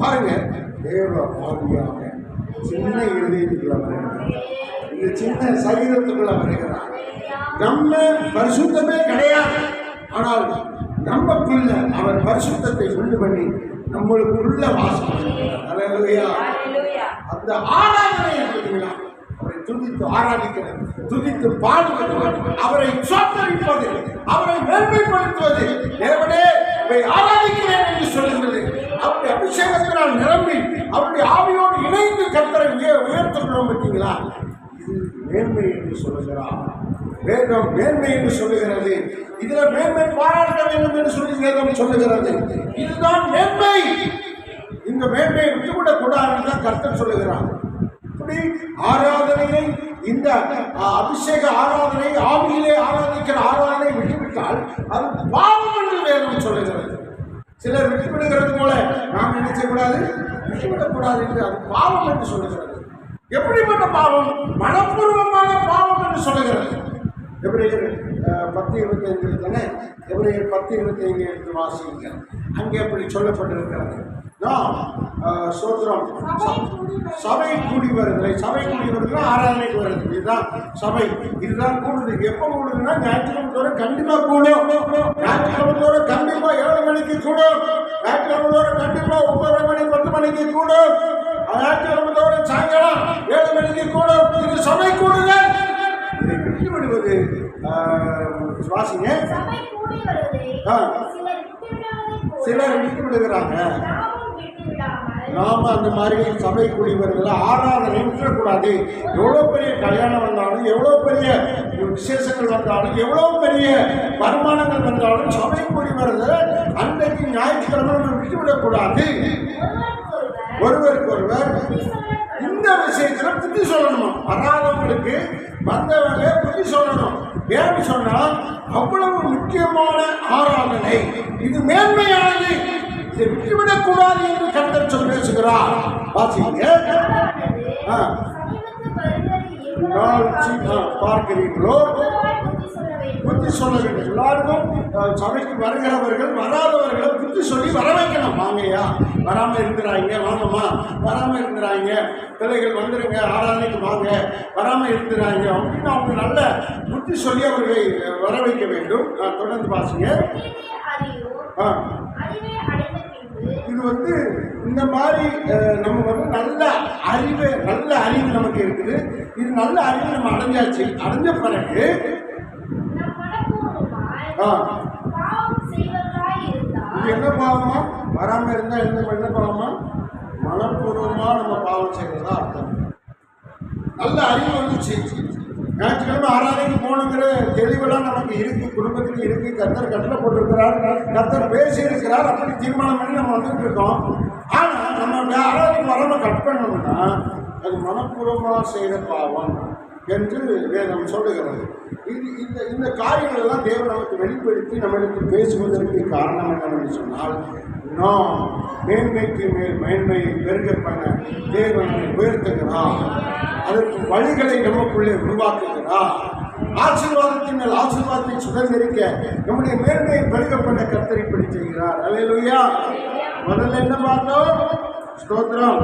பாருங்க, தேவ ஆவியாக சின்ன இருதயத்துக்குள்ள வருகிறார், இந்த சின்ன சரீரத்துக்குள்ள வருகிறார். நம்ம பரிசுத்தமே கிடையாது, ஆனால் நமக்குள்ள அவர் பரிசுத்தத்தை உண்டு பண்ணி நம்மளுக்குள்ள வாசம் பண்ணுகிறார். அல்லேலூயா. அந்த ஆராதனை இருக்குங்களா, அவரை துதித்து ஆராதிக்கிறது, துதித்து பாடுவது, அவரை சோத்தரிப்பது, அவரை மேன்மைப்படுத்துவது, தேவனே இவை ஆராதிக்கிறேன் என்று சொல்லுகிறது. அவருடைய அபிஷேகத்தினால் நிரம்பி அவருடைய ஆவியோடு இணைந்து கர்த்தரை உயர்த்துகிறோம். பார்த்தீங்களா, இது மேன்மை என்று சொல்லுகிறார். வேதம் மேன்மை என்று சொல்லுகிறது. இதுல மேன்மை பாராட்ட வேண்டும் என்று சொல்லி வேதம் சொல்லுகிறது. இதுதான் மேன்மை. இந்த மேன்மையை விட்டுவிடக் கூடாதுன்னு தான் கர்த்தர் சொல்லுகிறார். இப்படி ஆராதனையை, இந்த அபிஷேக ஆராதனை, ஆவியிலே ஆராதிக்கிற ஆராதனை விட்டுவிட்டால் அது பாவம் என்று வேதம் சொல்லுகிறது. சிலர் விட்டுவிடுகிறது போல நாம் நினைக்கக்கூடாது, விட்டுவிடக்கூடாது என்று அது பாவம் என்று சொல்லுகிறது. எப்படிப்பட்ட பாவம்? மனப்பூர்வமான பாவம் என்று சொல்லுகிறது. எபிரேயர் 10:25 தானே, எபிரேயர் 10:25 எடுத்து வாசிங்க. அங்கே அப்படி சொல்லப்பட்டிருக்கிறது. சோத்திரம், சபை கூடி வருதலை, சபை கூடி வருதுன்னா ஆராதனைக்கு வருது. இதுதான் சபை, இதுதான் கூடுது. எப்போ கூடுதுன்னா ஞாயிற்றுக்கிழமை தோறும் கண்டிப்பாக கூடும். ஞாயிற்றுக்கிழமை தோறும் கண்டிப்பாக 7 மணிக்கு கூடும். ஞாயிற்றுக்கிழமை தோறும் கண்டிப்பாக 9 மணி 10 மணிக்கு கூடும். ஞாயிற்றுக்கிழமை தோறும் சாயங்காலம் 7 மணிக்கு கூடும். இது சபை கூடுதல். இதை விட்டு விடுவது சுவாசிங்க. சிலர் விட்டு விடுகிறாங்க. நாம அந்த மாதிரி சபை கூடி வருதுல ஆராதனை விட்டுறக்கூடாது. எவ்வளோ பெரிய கல்யாணம் வந்தாலும், எவ்வளோ பெரிய விசேஷங்கள் வந்தாலும், எவ்வளோ பெரிய வருமானங்கள் வந்தாலும் சபை கூடி வருது அன்றைக்கு ஞாயிற்றுக்கிழமை விட்டுவிடக்கூடாது. ஒருவருக்கு ஒருவர் இந்த விஷயத்துல புத்தி சொல்லணும். வராதவங்களுக்கு வந்தவங்க புத்தி சொல்லணும். ஏன்னு சொன்னா அவ்வளவு முக்கியமான ஆராதனை, இது மேன்மையானது, இதை விட்டுவிடக்கூடாது என்று கர்த்தர் சொல்லி பேசுகிறார். வாசிங்க. பார்க்கிறீர்களோ புத்தி சொல்ல வேண்டும். எல்லாருக்கும் சபைக்கு வருகிறவர்கள் வராதவர்களை புத்தி சொல்லி வர வைக்கணும். வாங்கய்யா, வராமல் இருக்கிறாங்க, வாங்கம்மா, வராமல் இருக்கிறாங்க, பிள்ளைகள் வந்துடுங்க, ஆராதனைக்கு வாங்க, வராமல் இருக்கிறாங்க அப்படின்னு அவங்க நல்ல புத்தி சொல்லி அவர்களை வர வைக்க வேண்டும். தொடர்ந்து வாசிங்க. இது இந்த மாதிரி நம்ம நல்ல அறிவு நமக்கு இருக்குது. இது நல்ல அறிவு நம்ம அடைஞ்சாச்சு. அடைஞ்ச பிறகு இது என்ன பாவமா? வராம இருந்தா என்ன பாவமா? மனப்பூர்வமா நம்ம பாவம் செய்யறதா அர்த்தம். நல்ல அறிவு வந்துச்சு. ஞாயிற்றுக்கிழமை ஆராதனைக்கு போகணுங்கிற தெளிவெல்லாம் நமக்கு இருக்கு, குடும்பத்தில் இருக்கு. கர்த்தர் கட்டளை போட்டிருக்கிறார், கர்த்தர் பேசி இருக்கிறார், அப்படி தீர்மானம் பண்ணி நம்ம வந்துட்டு இருக்கோம். ஆனால் நம்ம ஆராதனைக்கு வராமல் கட் பண்ணோம்னா அது மனப்பூர்வமாக செய்த பாவம் என்று வேதம் சொல்லுகிறது. இந்த காரியங்கள் எல்லாம் தேவன் நமக்கு வெளிப்படுத்தி நம்மளுக்கு பேசுவதற்கு காரணம் என்னவென்று சொன்னால், நாம் மேன்மைக்கு மேல் மேன்மையை பெருக பண்ண தேவனை உயர்த்துகிறார், அதற்கு வழிகளை நமக்குள்ளே உருவாக்குகிறார். ஆசீர்வாதத்தின் மேல் ஆசீர்வாதத்தை சுதந்திரிக்க நம்முடைய மேன்மையை பெருக பண்ண கர்த்தர் இப்படி செய்கிறார். அல்லேலூயா. முதல்ல என்ன பார்த்தோம்? ஸ்தோத்திரம்.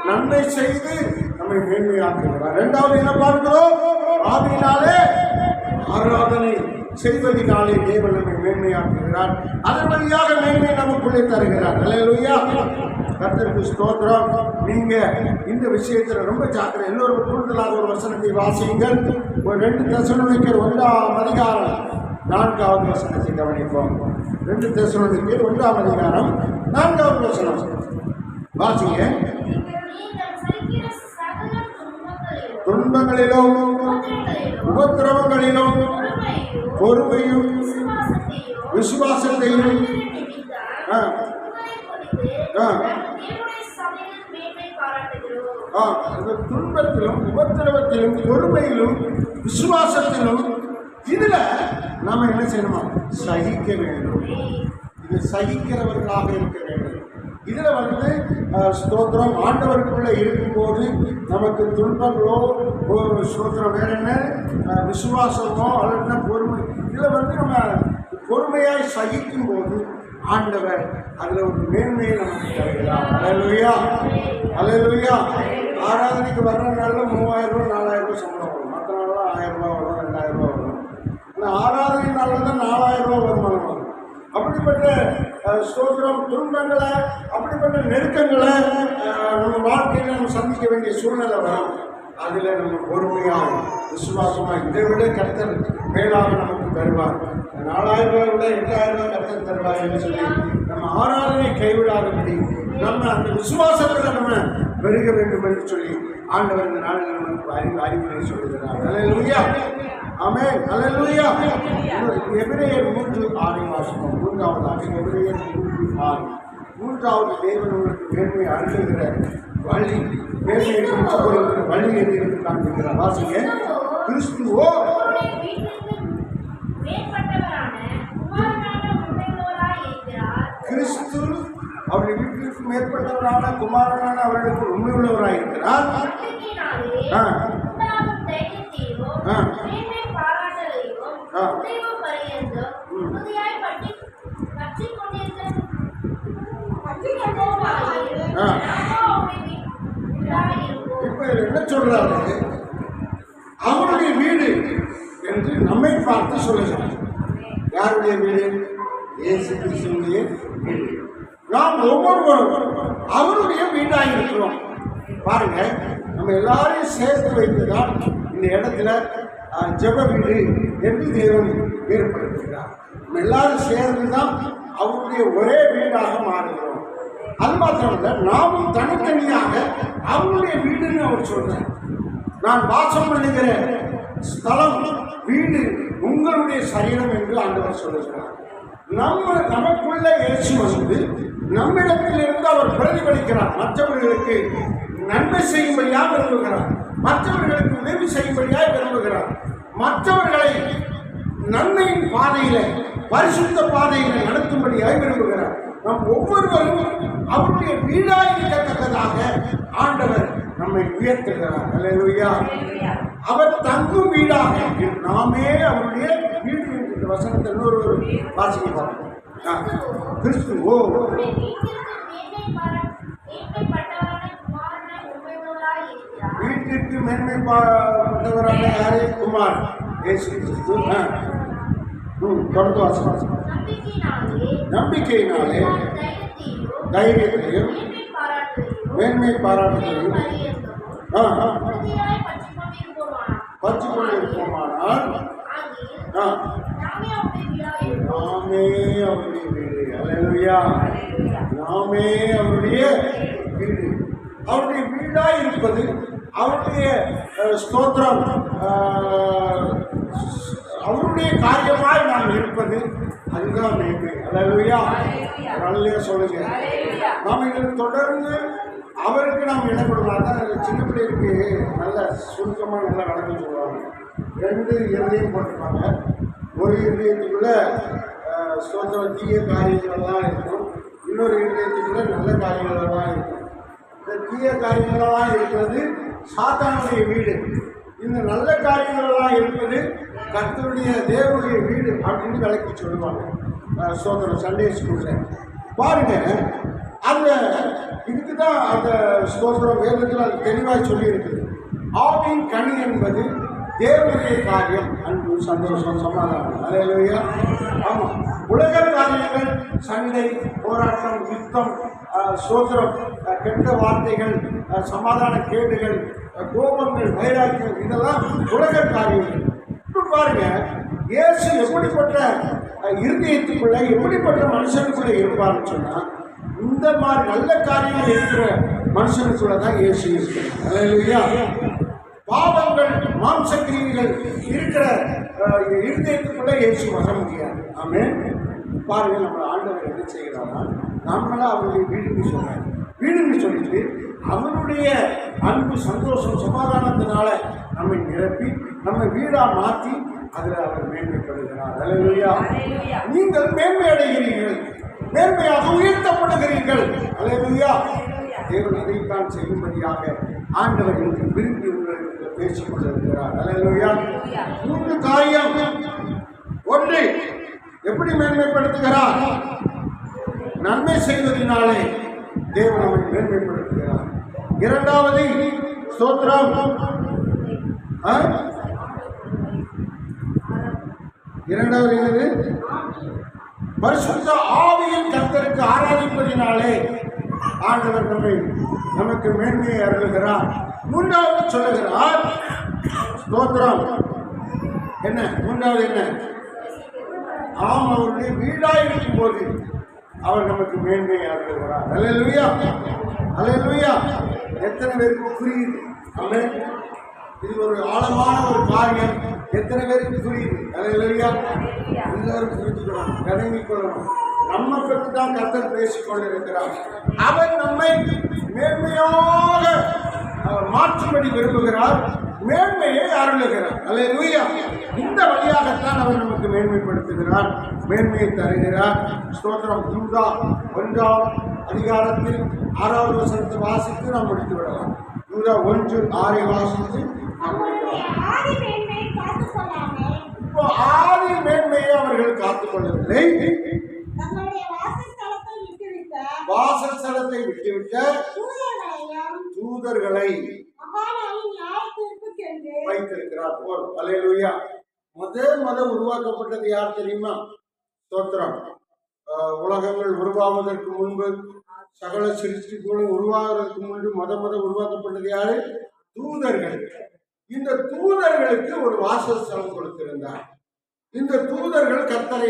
நன்மை செய்து நம்மை மேன்மையாக்குகிறார். இரண்டாவது என்ன பார்க்கிறோம்? ஆவியினாலே ஆராதனை செய்வதனாலே தேவன் நம்மை மேன்மையாக்குகிறார், அதன் வழியாக மேன்மை நமக்குள்ளே தருகிறார். அல்லேலூயா. கர்த்தருக்கு ஸ்தோத்திரம். நீங்க இந்த விஷயத்துல ரொம்ப ஜாக்கிரதை. எல்லோரும் கூடுதலாக ஒரு வசனத்தை வாசியுங்கள். ஒரு 2 தெசலோனிக்கர் 1ஆம் அதிகாரம் 4வது வசனத்தை கவனிப்போம். 2 தெசலோனிக்கர் 1ஆம் அதிகாரம் 4வது வசனம் வாசிங்க. துன்பங்களிலும் உபத்திரவங்களிலும் பொறுமையும் விசுவாசத்தையும் துன்பத்திலும் உபத்திரவத்திலும் பொறுமையிலும் விசுவாசத்திலும் இதுல நாம என்ன செய்யணுமா? சகிக்க வேண்டும். இது சகிக்கிறவர்களாக இருக்க வேண்டும். இதுல ஸ்தோத்திரம் ஆண்டவருக்குள்ள இருக்கும்போது நமக்கு துன்பங்களோ ஸ்தோத்திரம் வேற என்ன விசுவாசமோ அல்லது பொறுமை, இதுல நம்ம பொறுமையாய் சகிக்கும் போது ஆண்டவர் அதுல ஒரு மேன்மையை நமக்கு தருகிறார். அல்லேலூயா. அல்லேலூயா. ஆராதனைக்கு வர்ற நாளில் 3000 ரூபா 4000 ரூபா சம்பளம் வரும். மற்ற நாளில் 1000 ரூபா வரும், 2000 ரூபா வரும். ஆனால் ஆராதனை நாளில் தான் 4000 ரூபா வருமானம் வரும். அப்படிப்பட்ட ஸ்தோத்திரம் துன்பங்களை, அப்படிப்பட்ட நெருக்கங்களை நம்ம வாழ்க்கையில் நம்ம சந்திக்க வேண்டிய சூழ்நிலை வரும். அதில் நம்ம பொறுமையாக விசுவாசமாக இதை விட கர்த்தர் மேலாக நமக்கு தருவார். 4000 ரூபாய் விட 8000 ரூபாய் கர்த்தர் தருவார் என்று சொல்லி நம்ம ஆராதனை கைவிடாதபடி நம்ம அந்த விசுவாசத்தில் நம்ம பெருக வேண்டும் என்று சொல்லி ஆண்டவர் இந்த நாளில் நமக்கு அறிவுரை சொல்லுகிறார். அல்லேலூயா. ஆமென். அல்லேலூயா. எபிரேயர் 3:6 வாசிப்போம். 3வது எபிரேயர் 3:6. 3வது தேவன் உங்களுக்கு மேன்மை அருளுகிற வழி, மேன்மை வழி என்று காண்பிக்கிறார். வாசிங்க. கிறிஸ்துவோ கிறிஸ்து அவருடைய வீட்டிற்கு மேற்பட்டவரான குமாரனான அவர்களுக்கு உண்மையுள்ளவராக இருக்கிறார். இப்ப என்ன சொல்றாரு? அவருடைய வீடு என்று நம்மை பார்த்து சொல்லுகிறார். யாருடைய வீடு? இயேசு கிறிஸ்துவினுடைய வீடு. நாம் ஒவ்வொருவரும் அவருடைய வீடாக இருக்கிறோம். பாருங்க, நம்ம எல்லாரையும் சேர்த்து வைத்துதான் இந்த இடத்துல ஜெப வீடு என்று தேவன் ஏற்படுத்துகிறார். நம்ம எல்லாரும் சேர்ந்துதான் அவருடைய ஒரே வீடாக மாறுகிறோம். அது மாத்திரமல்ல, நாமும் தனித்தனியாக அவருடைய வீடுன்னு அவர் சொல்றார். நான் வாசம் பண்ணுகிற ஸ்தலம் வீடு உங்களுடைய சரீரம் என்று ஆண்டவர் சொல்லுகிறார். நமக்குள்ள இயேசு நம்மிடத்திலிருந்து அவர் பிரதிபலிக்கிறார். மற்றவர்களுக்கு நன்மை செய்யும்படியாக விரும்புகிறார், மற்றவர்களுக்கு உதவி செய்யும்படியாக விரும்புகிறார், மற்றவர்களை நன்மையின் பாதையில பரிசுத்த பாதையில நடத்தும்படியாக விரும்புகிறார். நம் ஒவ்வொருவரும் அவருடைய வீடாக இருக்கத்தக்கதாக ஆண்டவர் நம்மை உயர்த்துகிறார். அல்லேலூயா. அவர் தங்கும் வீடாக நாமே அவருடைய வீடு என்ற வசனத்தை இன்னொரு வாசிக்க பார்ப்போம். கிறிஸ்துவோ வீட்டிற்கு மேன்மைப்பட்டவரான யாரே? குமார் இயேசு கிறிஸ்து. தொடர்ந்து வாசிப்போம். நம்பிக்கையினாலே தைரியத்தையும் மேன்மை பாராட்டுகளையும் பற்றி கொண்டிருப்போமானால் நாமே அவருடைய வீடு. அல்லேலூயா. நாமே அவருடைய வீடு. அவருடைய வீடாய் இருப்பது, அவருடைய ஸ்தோத்திரம், அவருடைய காரியமாய் நாம் இருப்பது, அதுதான் மேன்மை. அல்லேலூயா, அல்லேலூயா சொல்லுங்க. நாம் இதில் தொடர்ந்து அவருக்கு நாம் இடம் கொடுக்கலாம். அதான் சின்ன பிள்ளைகளுக்கு நல்ல சுருக்கமாக நல்லா நடக்க சொல்லுவாங்க. 2 இருதயம் போட்டிருப்பாங்க. ஒரு இருதயத்துக்குள்ள ஸ்தோத்திரம் தீய காரியங்களெல்லாம் இருக்கும், இன்னொரு இருதயத்துக்குள்ள நல்ல காரியங்களெல்லாம் இருக்கும். இந்த தீய காரியங்களெல்லாம் இருக்கிறது சாத்தானுடைய வீடு, இந்த நல்ல காரியங்களெல்லாம் இருப்பது கர்த்தருடைய தேவனுடைய வீடு அப்படின்னு விளக்கி சொல்லுவாங்க. ஸ்தோத்திரம் சண்டே ஸ்கூலில் பாருங்க. அந்த இதுக்கு தான் அந்த ஸ்தோத்திரம் வேதத்தில் அது தெளிவாக சொல்லியிருக்குது. ஆவின் கனி என்பது தேவனுடைய காரியம், அன்பு, சந்தோஷம், சமாதானம். அல்லேலூயா. ஆமாம், உலக காரியங்கள், சண்டை, போராட்டம், யுத்தம், ஸ்தோத்திரம், கெட்ட வார்த்தைகள், சமாதான கேடுகள், கோபங்கள், வைராக்கியம், இதெல்லாம் உலக காரியங்கள். இப்போ பாருங்க, இயேசு எப்படிப்பட்ட இருதயத்துக்குள்ள, எப்படிப்பட்ட மனுஷனுக்குள்ள இருப்பார்னு சொன்னால், இந்த மாதிரி நல்ல காரியங்கள் இருக்கிற மனுஷனுக்குள்ள தான் இயேசு இருக்கிறார். அல்லேலூயா. பாவங்கள், மாம்சக்கிரியைகள் இருக்கிற இருதயத்துக்குள்ள இயேசு வர முடியாது. ஆமென். பாருங்க, நம்ம ஆண்டவர் என்ன செய்கிறாரா, நம்மளா அவருடைய வீடுன்னு சொல்றாரு. வீடுன்னு சொல்லிட்டு அவருடைய அன்பு, சந்தோஷம், சமாதானத்தினால நம்மை நிரப்பி நம்ம வீடா மாற்றி அதில் அவர் மேன்மைப்படுகிறார். அல்லேலூயா. நீங்கள் மேன்மை அடைகிறீர்கள், மேன்மையாக உயர்த்தப்படுகிறீர்கள். அல்லேலூயா. தேவன் இதைத்தான் செய்யும்படியாக ஆண்டவர் என்று விரும்பி உங்களுக்கு பேசிக் கொண்டிருக்கிறார். அல்லேலூயா. 3 காரியம். 1, எப்படி மேன்மைப்படுத்துகிறார்? நன்மை செய்வதனாலே தேவன் நம்மை மேன்மைப்படுத்துகிறார். 2வது ஸ்தோத்திரம், 2வது என்னது? பரிசுத்த ஆவியின் கர்த்தருக்கு ஆராதிப்பதினாலே ஆண்டவர் நமக்கு மேன்மையை அருளுகிறார். 3வது சொல்லுகிறார் ஸ்தோத்திரம். என்ன 3வது? என்ன? ஆம், அவருடைய வீடாய் இருக்கும் போது அவர் நமக்கு மேன்மையை அருளுகிறார். அல்லேலூயா, அல்லேலூயா. எத்தனை பேருக்கு புரியுது? ஆமென். இது ஒரு ஆழமான ஒரு காரியம். எத்தனை பேருக்கு புரியுது? அல்லேலூயா. எல்லாரும் புரிஞ்சுக்கணும், கவனித்துக் கொள்ளணும். நம்ம பற்றி தான் கர்த்தர் பேசிக் கொண்டிருக்கிறார். அவர் நம்மை மேன்மையாக மாற்றும்படி விரும்புகிறார், மேன்மையை அருளுகிறார். அல்லேலூயா. இந்த வழியாகத்தான் அவர் நமக்கு மேன்மைப்படுத்துகிறார், மேன்மையை தருகிறார். ஸ்தோத்திரம். யூதா 1ஆம் அதிகாரத்தில் 6வது வசனத்தை வாசித்து நாம் முடித்து விடலாம். யூதா 1:6 வாசித்து நாம் முடிக்கலாம். இப்போ ஆதி மேன்மையை அவர்கள் காத்துக்கொள்ளவில்லை, வாசஸ்தலத்தை விட்டுவிட்ட தூதர்களை வைத்திருக்கிறார். போல். அல்லேலூயா. முதல் உருவாக்கப்பட்டது யார் தெரியுமா? ஸ்தோத்திரம். உலகங்கள் உருவாவதற்கு முன்பு, சகல சிருஷ்டிகளும் உருவாவதற்கு முன்பு முதல் உருவாக்கப்பட்டது யாரு? தூதர்கள். இந்த தூதர்களுக்கு ஒரு வாசஸ்தலம் கொடுத்திருந்தார். இந்த தூதர்கள் கர்த்தரை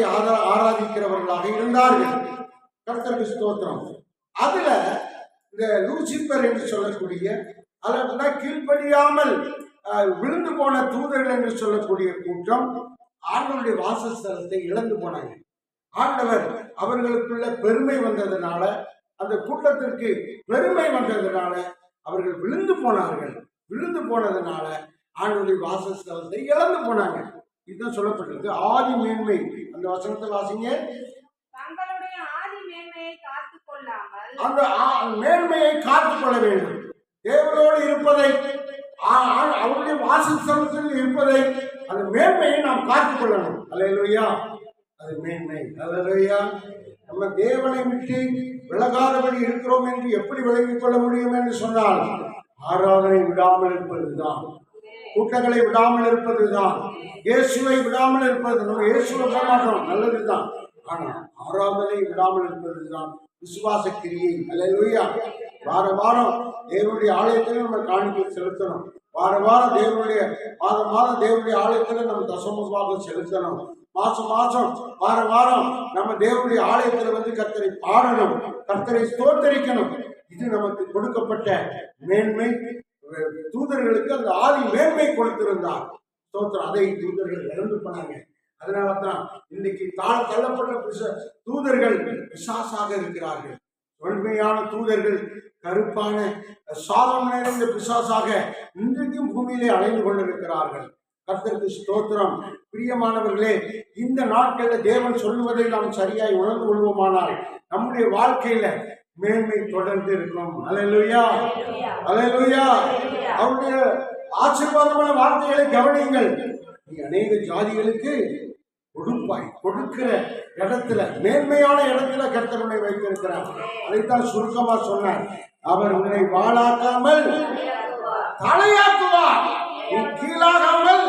ஆராதிக்கிறவர்களாக இருந்தார்கள். கர்த்தருக்கு ஸ்தோத்திரம். அதுல இந்த லூசிபர் என்று சொல்லக்கூடிய, அல்லது கீழ்ப்படியாமல் விழுந்து போன தூதர்கள் என்று சொல்லக்கூடிய கூட்டம் ஆண்டவருடைய வாசஸ்தலத்தை இழந்து போனாங்க. ஆண்டவர் அவர்களுக்குள்ள பெருமை வந்ததுனால, அந்த கூட்டத்திற்கு பெருமை வந்ததுனால அவர்கள் விழுந்து போனார்கள். விழுந்து போனதுனால ஆண்டவருடைய வாசஸ்தலத்தை இழந்து போனாங்க. இதுதான் சொல்லப்பட்டிருக்கு. ஆதி மேன்மை. அந்த வசனத்தை வாசிங்க. தங்களுடைய ஆதி மேன்மையை காத்துக் கொள்ளாமல், அந்த மேன்மையை காத்துக்கொள்ள வேண்டும். தேவனோடு இருப்பதை, அவருடைய வாசஸ்தலத்தில் இருப்பதை, அந்த மேன்மையை நாம் காத்துக்கொள்ளணும். அல்லேலூயா. அது மேன்மை. அல்லேலூயா. நம்ம தேவனை விட்டு விலகாதபடி இருக்கிறோம் என்று எப்படி விளங்கிக் கொள்ள முடியும் என்று சொன்னால், ஆராதனை விடாமல் இருப்பதுதான், கூட்டங்களை விடாமல் இருப்பதுதான், இயேசுவை விடாமல் இருப்பது. நம்ம இயேசுவை விட மாட்டோம், நல்லதுதான். ஆனால் ஆராதனை விடாமல் இருப்பதுதான் விசுவாச கிரியை. அல்லேலூயா. வாரம் தேவனுடைய ஆலயத்தில் நம்ம காணிக்கை செலுத்தணும். வாரம் தேவனுடைய மாதம் தேவனுடைய ஆலயத்தில் நம்ம தசமபாகம் செலுத்தணும். மாசம் வாரம் நம்ம தேவனுடைய ஆலயத்தில் வந்து கர்த்தரை பாடணும், கர்த்தரை ஸ்தோத்தரிக்கணும். இது நமக்கு கொடுக்கப்பட்ட மேன்மை. தூதர்களுக்கு அந்த ஆதி மேன்மை கொடுத்திருந்தார். ஸ்தோத்திரம். அதை தூதர்கள் இழந்து போனாங்க. அதனாலதான் இன்னைக்கு தள்ளப்பட்ட தூதர்கள் பிசாசாக இருக்கிறார்கள். உண்மையான தூதர்கள் கருப்பான சாபம் நிறைந்த பிசாசாக இன்றைக்கும் பூமியிலே அலைந்து கொண்டிருக்கிறார்கள். கர்த்தருக்கு ஸ்தோத்திரம். பிரியமானவர்களே, இந்த நாட்களில் தேவன் சொல்லுவதை நாம் சரியாய் உணர்ந்து கொள்வோமானால் நம்முடைய வாழ்க்கையில மேன்மை தொடர்ந்து இருக்கும். அல்லேலூயா, அல்லேலூயா. அவருடைய ஆசீர்வாதமான வார்த்தைகளை கவனியுங்கள். நீ அநேக ஜாதிகளுக்கு கொடுப்பாய். கொடுக்கிற இடத்துல, மேன்மையான இடத்துல கர்த்தர் உன்னை வைத்திருக்கிறார். அதைத்தான் சுருக்கமா சொன்னார். அவர் உன்னை வாளாக்காமல் தலையாக்குவார், நீ கீழாகாமல்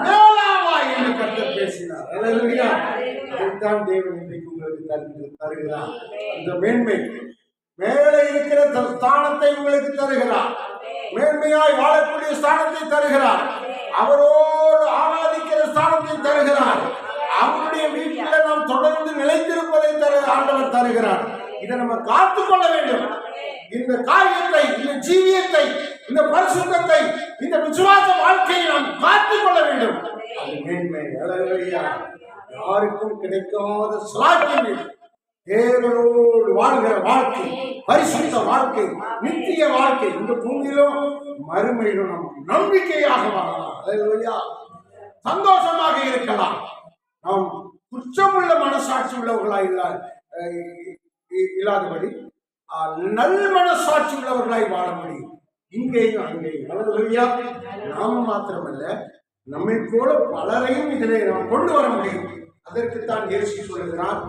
மேலாவாய் என்று கர்த்தர் பேசினார். அல்லேலூயா. அதைத்தான் தேவன் இன்றைக்கு உங்களுக்கு தருகிறார். அந்த மேன்மை, மேலே இருக்கிற ஸ்தானத்தை உங்களுக்கு தருகிறார். மேன்மையாய் வாழக்கூடிய ஸ்தானத்தை தருகிறார். அவரோடு ஆராதிக்கிற ஸ்தானத்தை தருகிறார். அவருடைய வீட்டில் நாம் தொடர்ந்து நிலைத்திருப்பதை ஆண்டவர் தருகிறார். இதை நம்ம காத்துக்கொள்ள வேண்டும். இந்த காரியத்தை, இந்த ஜீவியத்தை, இந்த பரிசுத்தத்தை, இந்த விசுவாச வாழ்க்கையை நாம் காத்துக்கொள்ள வேண்டும். அது மேன்மை. அல்லேலூயா. யாருக்கும் கிடைக்காத சாக்கியம் தேவனோடு வாழ்கிற வாழ்க்கை, பரிசுத்த வாழ்க்கை, நித்திய வாழ்க்கை. இந்த பூமியிலும் மறுமையிலும் நம் நம்பிக்கையாக வாழலாம். அல்லேலூயா. சந்தோஷமாக இருக்கலாம். நாம் குற்றமுள்ள மனசாட்சி உள்ளவர்களாய் இல்லாதபடி நல் மனசாட்சி உள்ளவர்களாய் வாழ முடியும். இங்கேயும் அங்கேயும். அல்லேலூயா. நாம் மாத்திரமல்ல, நம்மை போல பலரையும் இதிலே நாம் கொண்டு வர முடியும். அதற்குத்தான் இயேசு சொல்லுகிறார்,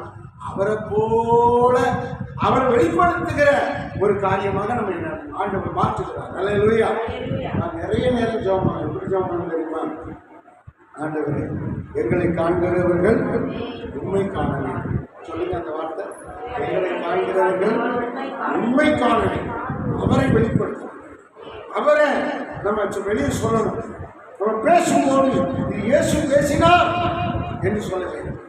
அவரை போல அவர் வெளிப்படுத்துகிற ஒரு காரியமாக நம்ம ஆண்டவர் மாற்றுகிறார். அல்லேலூயா. நான் நிறைய நேரம் ஜெபம் பண்ணேன். எப்படி ஜெபம் பண்ண தெரியுமா? ஆண்டவரே, எங்களை காண்கிறவர்கள் உண்மை காண வேண்டும். சொல்லுங்க அந்த வார்த்தை. எங்களை காண்கிறவர்கள் உண்மை காண வேண்டும். அவரை வெளிப்படுத்தும். அவரை நம்ம வெளியே சொல்லணும். நம்ம பேசும்போது இது இயேசு பேசினார் என்று சொல்ல வேண்டும்.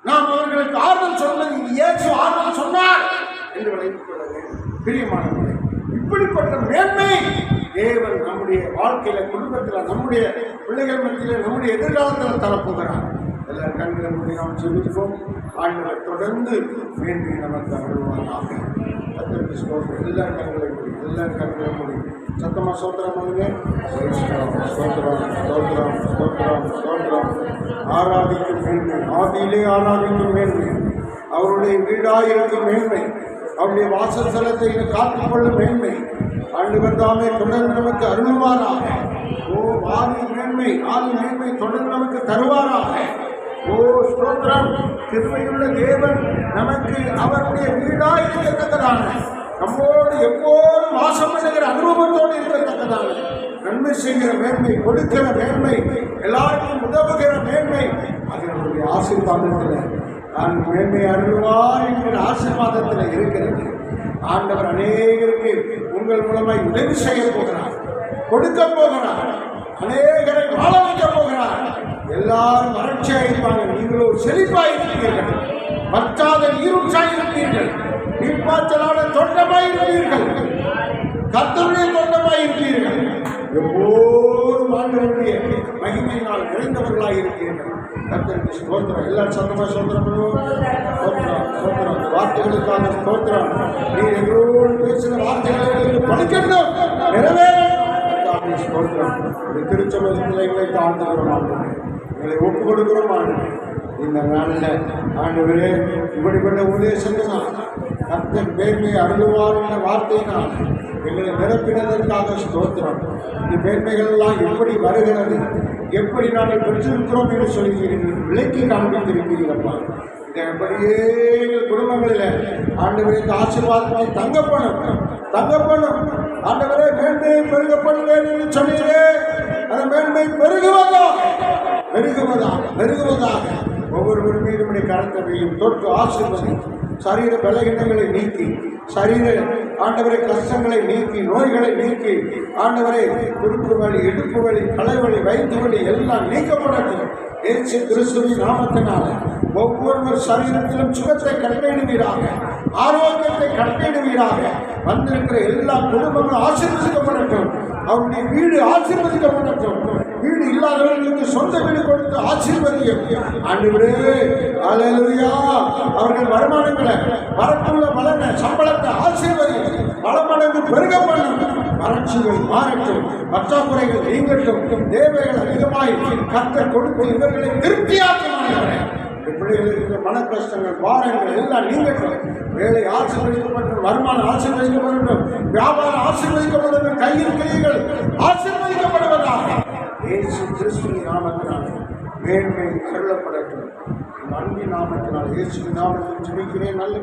நாம் அவர்களுக்கு ஆறுதல் சொன்னது இது இயேசு ஆறுதல் சொன்னார் என்று விளைவிக் கொள்ள வேண்டும். பிரியமானவர்களே, இப்படிப்பட்ட மேன்மை தேவன் நம்முடைய வாழ்க்கையில, குடும்பத்தில், நம்முடைய பிள்ளைகள் மத்தியில், நம்முடைய எதிர்காலத்தில் தரப்போகிறார். எல்லாரும் கண்களை மூடி நாம் ஜெபிப்போம். ஆண்டவர் தொடர்ந்து மேன்மை நமக்கு அருள்வாராக. எல்லாரும் கண்களை மூடி, எல்லாரும் கண்களை மூடி சத்தமா சோத்திரம் பண்ணுங்க. சோத்திரம், சோத்திரம், சோத்திரம், சோத்திரம். ஆராதிக்கும் மேன்மை, ஆதியிலே ஆராதிக்கும் மேன்மை, அவருடைய வீடாயிருக்கும் மேன்மை, அவருடைய வாசஸ்தலத்தை காத்துக்கொள்ளும் மேன்மை ஆண்டவர் தாமே தொடர்ந்து நமக்கு அருள்வாராக. ஓ ஆதி மேன்மை, ஆதி மேன்மை தொடர்ந்து நமக்கு தருவாராக. ஓ ஸ்தோத்திரம். கிருபையுள்ள தேவன் நமக்கு அவருடைய வீடாய் இருக்கத்தக்கதான, நம்மோடு எப்போதும் வாசம் பண்ணுகிற அனுபவத்தோடு இருக்கத்தக்கதான நன்மை செய்கிற மேன்மை, கொடுக்கிற மேன்மை, எல்லாருக்கும் உதவுகிற மேன்மை, அதனுடைய ஆசீர்வாதத்தில் நான் மேன்மை அருள்வார் என்கிற ஆசீர்வாதத்தில் இருக்கிறது. ஆண்டவர் அநேகருக்கு உங்கள் மூலமாய் உதவி செய்ய போகிறார், கொடுக்க போகிறார், அநேகரை வாழ வைக்க போகிறார். எல்லாரும் வறட்சியாக இருப்பாங்க, நீங்களோ செழிப்பாக இருப்பீர்கள். வற்றாத நீரூற்றாய் இருப்பீர்கள், நீர்ப்பாய்ச்சலான தோட்டமாய் இருப்பீர்கள், கர்த்தருடைய தோட்டமாய் இருப்பீர்கள். எப்போதும் ஆண்டவருடைய மகிமையினால் நிறைந்தவர்களாக இருப்பீர்கள். கர்த்தருக்கு ஸ்தோத்திரம். எல்லாரும் சத்தமா ஸ்தோத்திரம் பண்ணுவோம். ஸ்தோத்திரம், ஸ்தோத்திரம். வார்த்தைகளுக்கான ஸ்தோத்திரம். நீர் எங்களோடு பேசின வார்த்தைகளை படிக்கணும், நிறைவேறும். ஸ்தோத்திரம். திருச்சபை பிள்ளைகளை தாழ்ந்துகிறோம், எங்களை ஒப்பு கொடுக்கிறோம். ஆண்டு இந்த நாளில் ஆண்டவரே இப்படிப்பட்ட உபதேசங்களால் கர்த்தர் மேன்மை அருள்வார் என்ற வார்த்தையினால் எங்களை நிரப்பினதற்காக ஸ்தோத்திரம். இந்த மேன்மைகள் எல்லாம் எப்படி வருகிறது, எப்படி நாங்கள் பெற்றிருக்கிறோம் என்று சொல்லி விலைக்கு காண்பித்திருக்கிறீர்களப்பா. இதன்படியே குடும்பங்களில் ஆண்டவரே இந்த ஆசீர்வாதத்தை தங்கப்படும் ஆண்டவரே மேன்மையை பெருகப்படுவேன் என்று சொன்னீரே, அந்த மேன்மை பெருகுவதாக ஒவ்வொருவர் மீதும் கரத்தவையும் தொட்டு ஆசீர்வதி, சரீர பலகீனங்களை நீக்கி, சரீர ஆண்டவரை கஷ்டங்களை நீக்கி, நோய்களை நீக்கி, ஆண்டவரை குறுக்கு வலி, இடுப்பு வலி, தலைவலி, வயிற்று வலி எல்லாம் நீக்கப்படட்டும். இயேசு கிறிஸ்துவின் நாமத்தினால ஒவ்வொருவர் சரீரத்திலும் சுகத்தை கட்டளையிடுவீராக. ஆரோக்கியத்தை கட்டளையிடுவீராக. வந்திருக்கிற எல்லா குடும்பங்களும் ஆசீர்வதிக்கப்படட்டும். அவருடைய வீடு ஆசீர்வதிக்கப்படட்டும். வீடு இல்லாதவர்களுக்கு சொந்த வீடு கொடுத்து ஆசீர்வதியும் ஆண்டவரே. அல்லேலூயா. அவர்கள் வருமானங்களை வரத்துள்ள பலனை சம்பளத்தை ஆசீர்வதியும். பலமடங்கு பெருக பண்ணும். வறட்சிகள் மாறட்டும். பற்றாக்குறைகள் நீங்கட்டும். தேவைகள் அதிகமாய் கர்த்தர் கொடுத்து இவர்களை திருப்தியாக்குவார்கள். பிள்ளைகளுக்கு மன கஷ்டங்கள் பாரங்கள் எல்லாம் நீங்கட்டும். வேலை ஆசீர்வதிக்கப்படும். வருமானம் ஆசீர்வதிக்கப்படட்டும். வியாபாரம் ஆசீர்வதிக்கப்படட்டும். கையில் கைகள் ஆசீர்வதிக்கப்படுவதாக இயேசு கிறிஸ்துவின் நாமத்தினால் மேன்மை அருளப்படட்டும். அன்பின் நாமத்தினால் இயேசுவின் நாமத்தில் ஜெபிக்கிறேன். நல்ல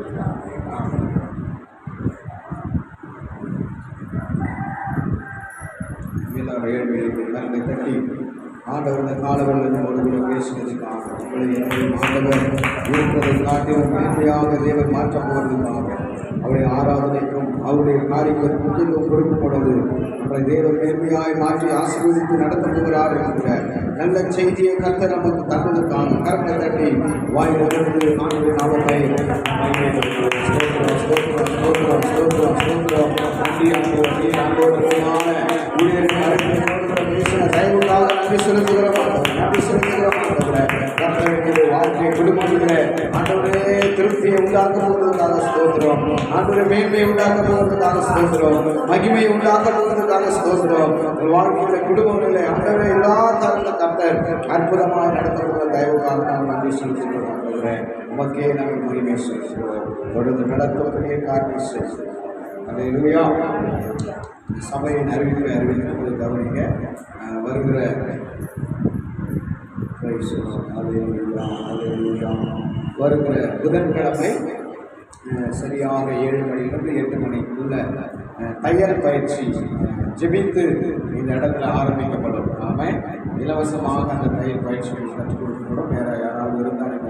நன்மை தட்டி ஆண்டவர் இந்த காலவர்கள் ஒருவரை பேசுவதற்காக ஆண்டவர் இருப்பதை காட்டிலும் மேன்மையாக தேவன் மாற்றப் போவதற்காக அவருடைய ஆராதனைக்கும் அவருடைய காரியங்களுக்கு முக்கியத்துவம் கொடுக்கும் பொழுது நம்மளை தேவன் மேன்மையாய் மாற்றி ஆசீர்வதித்து நடத்த போகிறார் என்கிற நல்ல செய்தியை கர்த்தர் நமக்கு தந்ததற்காக கரத்தை தட்டி வாயிலிருந்து ஆண்டவருடைய நாமத்தை தயவுக்காக நன்றி செலுத்துகிறோம். வாழ்க்கை குடும்பத்திலே ஆண்டவரே திருப்தியை உண்டாக்க போவதற்காக ஸ்தோத்திரம். ஆண்டவரே மேன்மையை உண்டாக்க போவதற்காக ஸ்தோத்திரம். மகிமையை உண்டாக்க போவதற்காக ஸ்தோத்திரம். வாழ்க்கையில குடும்பங்களிலே ஆண்டவரே எல்லா தரந்த கர்த்தர் அற்புதமாக நடத்தப்படுகிற தயவுக்காக நாம் நன்றி செலுத்துகிறோம். ஆண்டவரே உமக்கே நாங்கள் மகிமை செலுத்துகிறோம். தொடர்ந்து நடத்துவதற்கே காரணம் செய்கிறோம். அல்லேலூயா. சபையின் அறிவிப்பை கவனிங்க. வருகிற வருகிற புதன்கிழமை சரியாக 7 மணிலிருந்து 8 மணிக்குள்ள தையல் பயிற்சி ஜெபித்து இந்த இடத்துல ஆரம்பிக்கப்படும். நாம இலவசமாக அந்த தையல் பயிற்சிகள் கற்றுக் கொடுக்கிறோம். வேற யாராவது இருந்தால்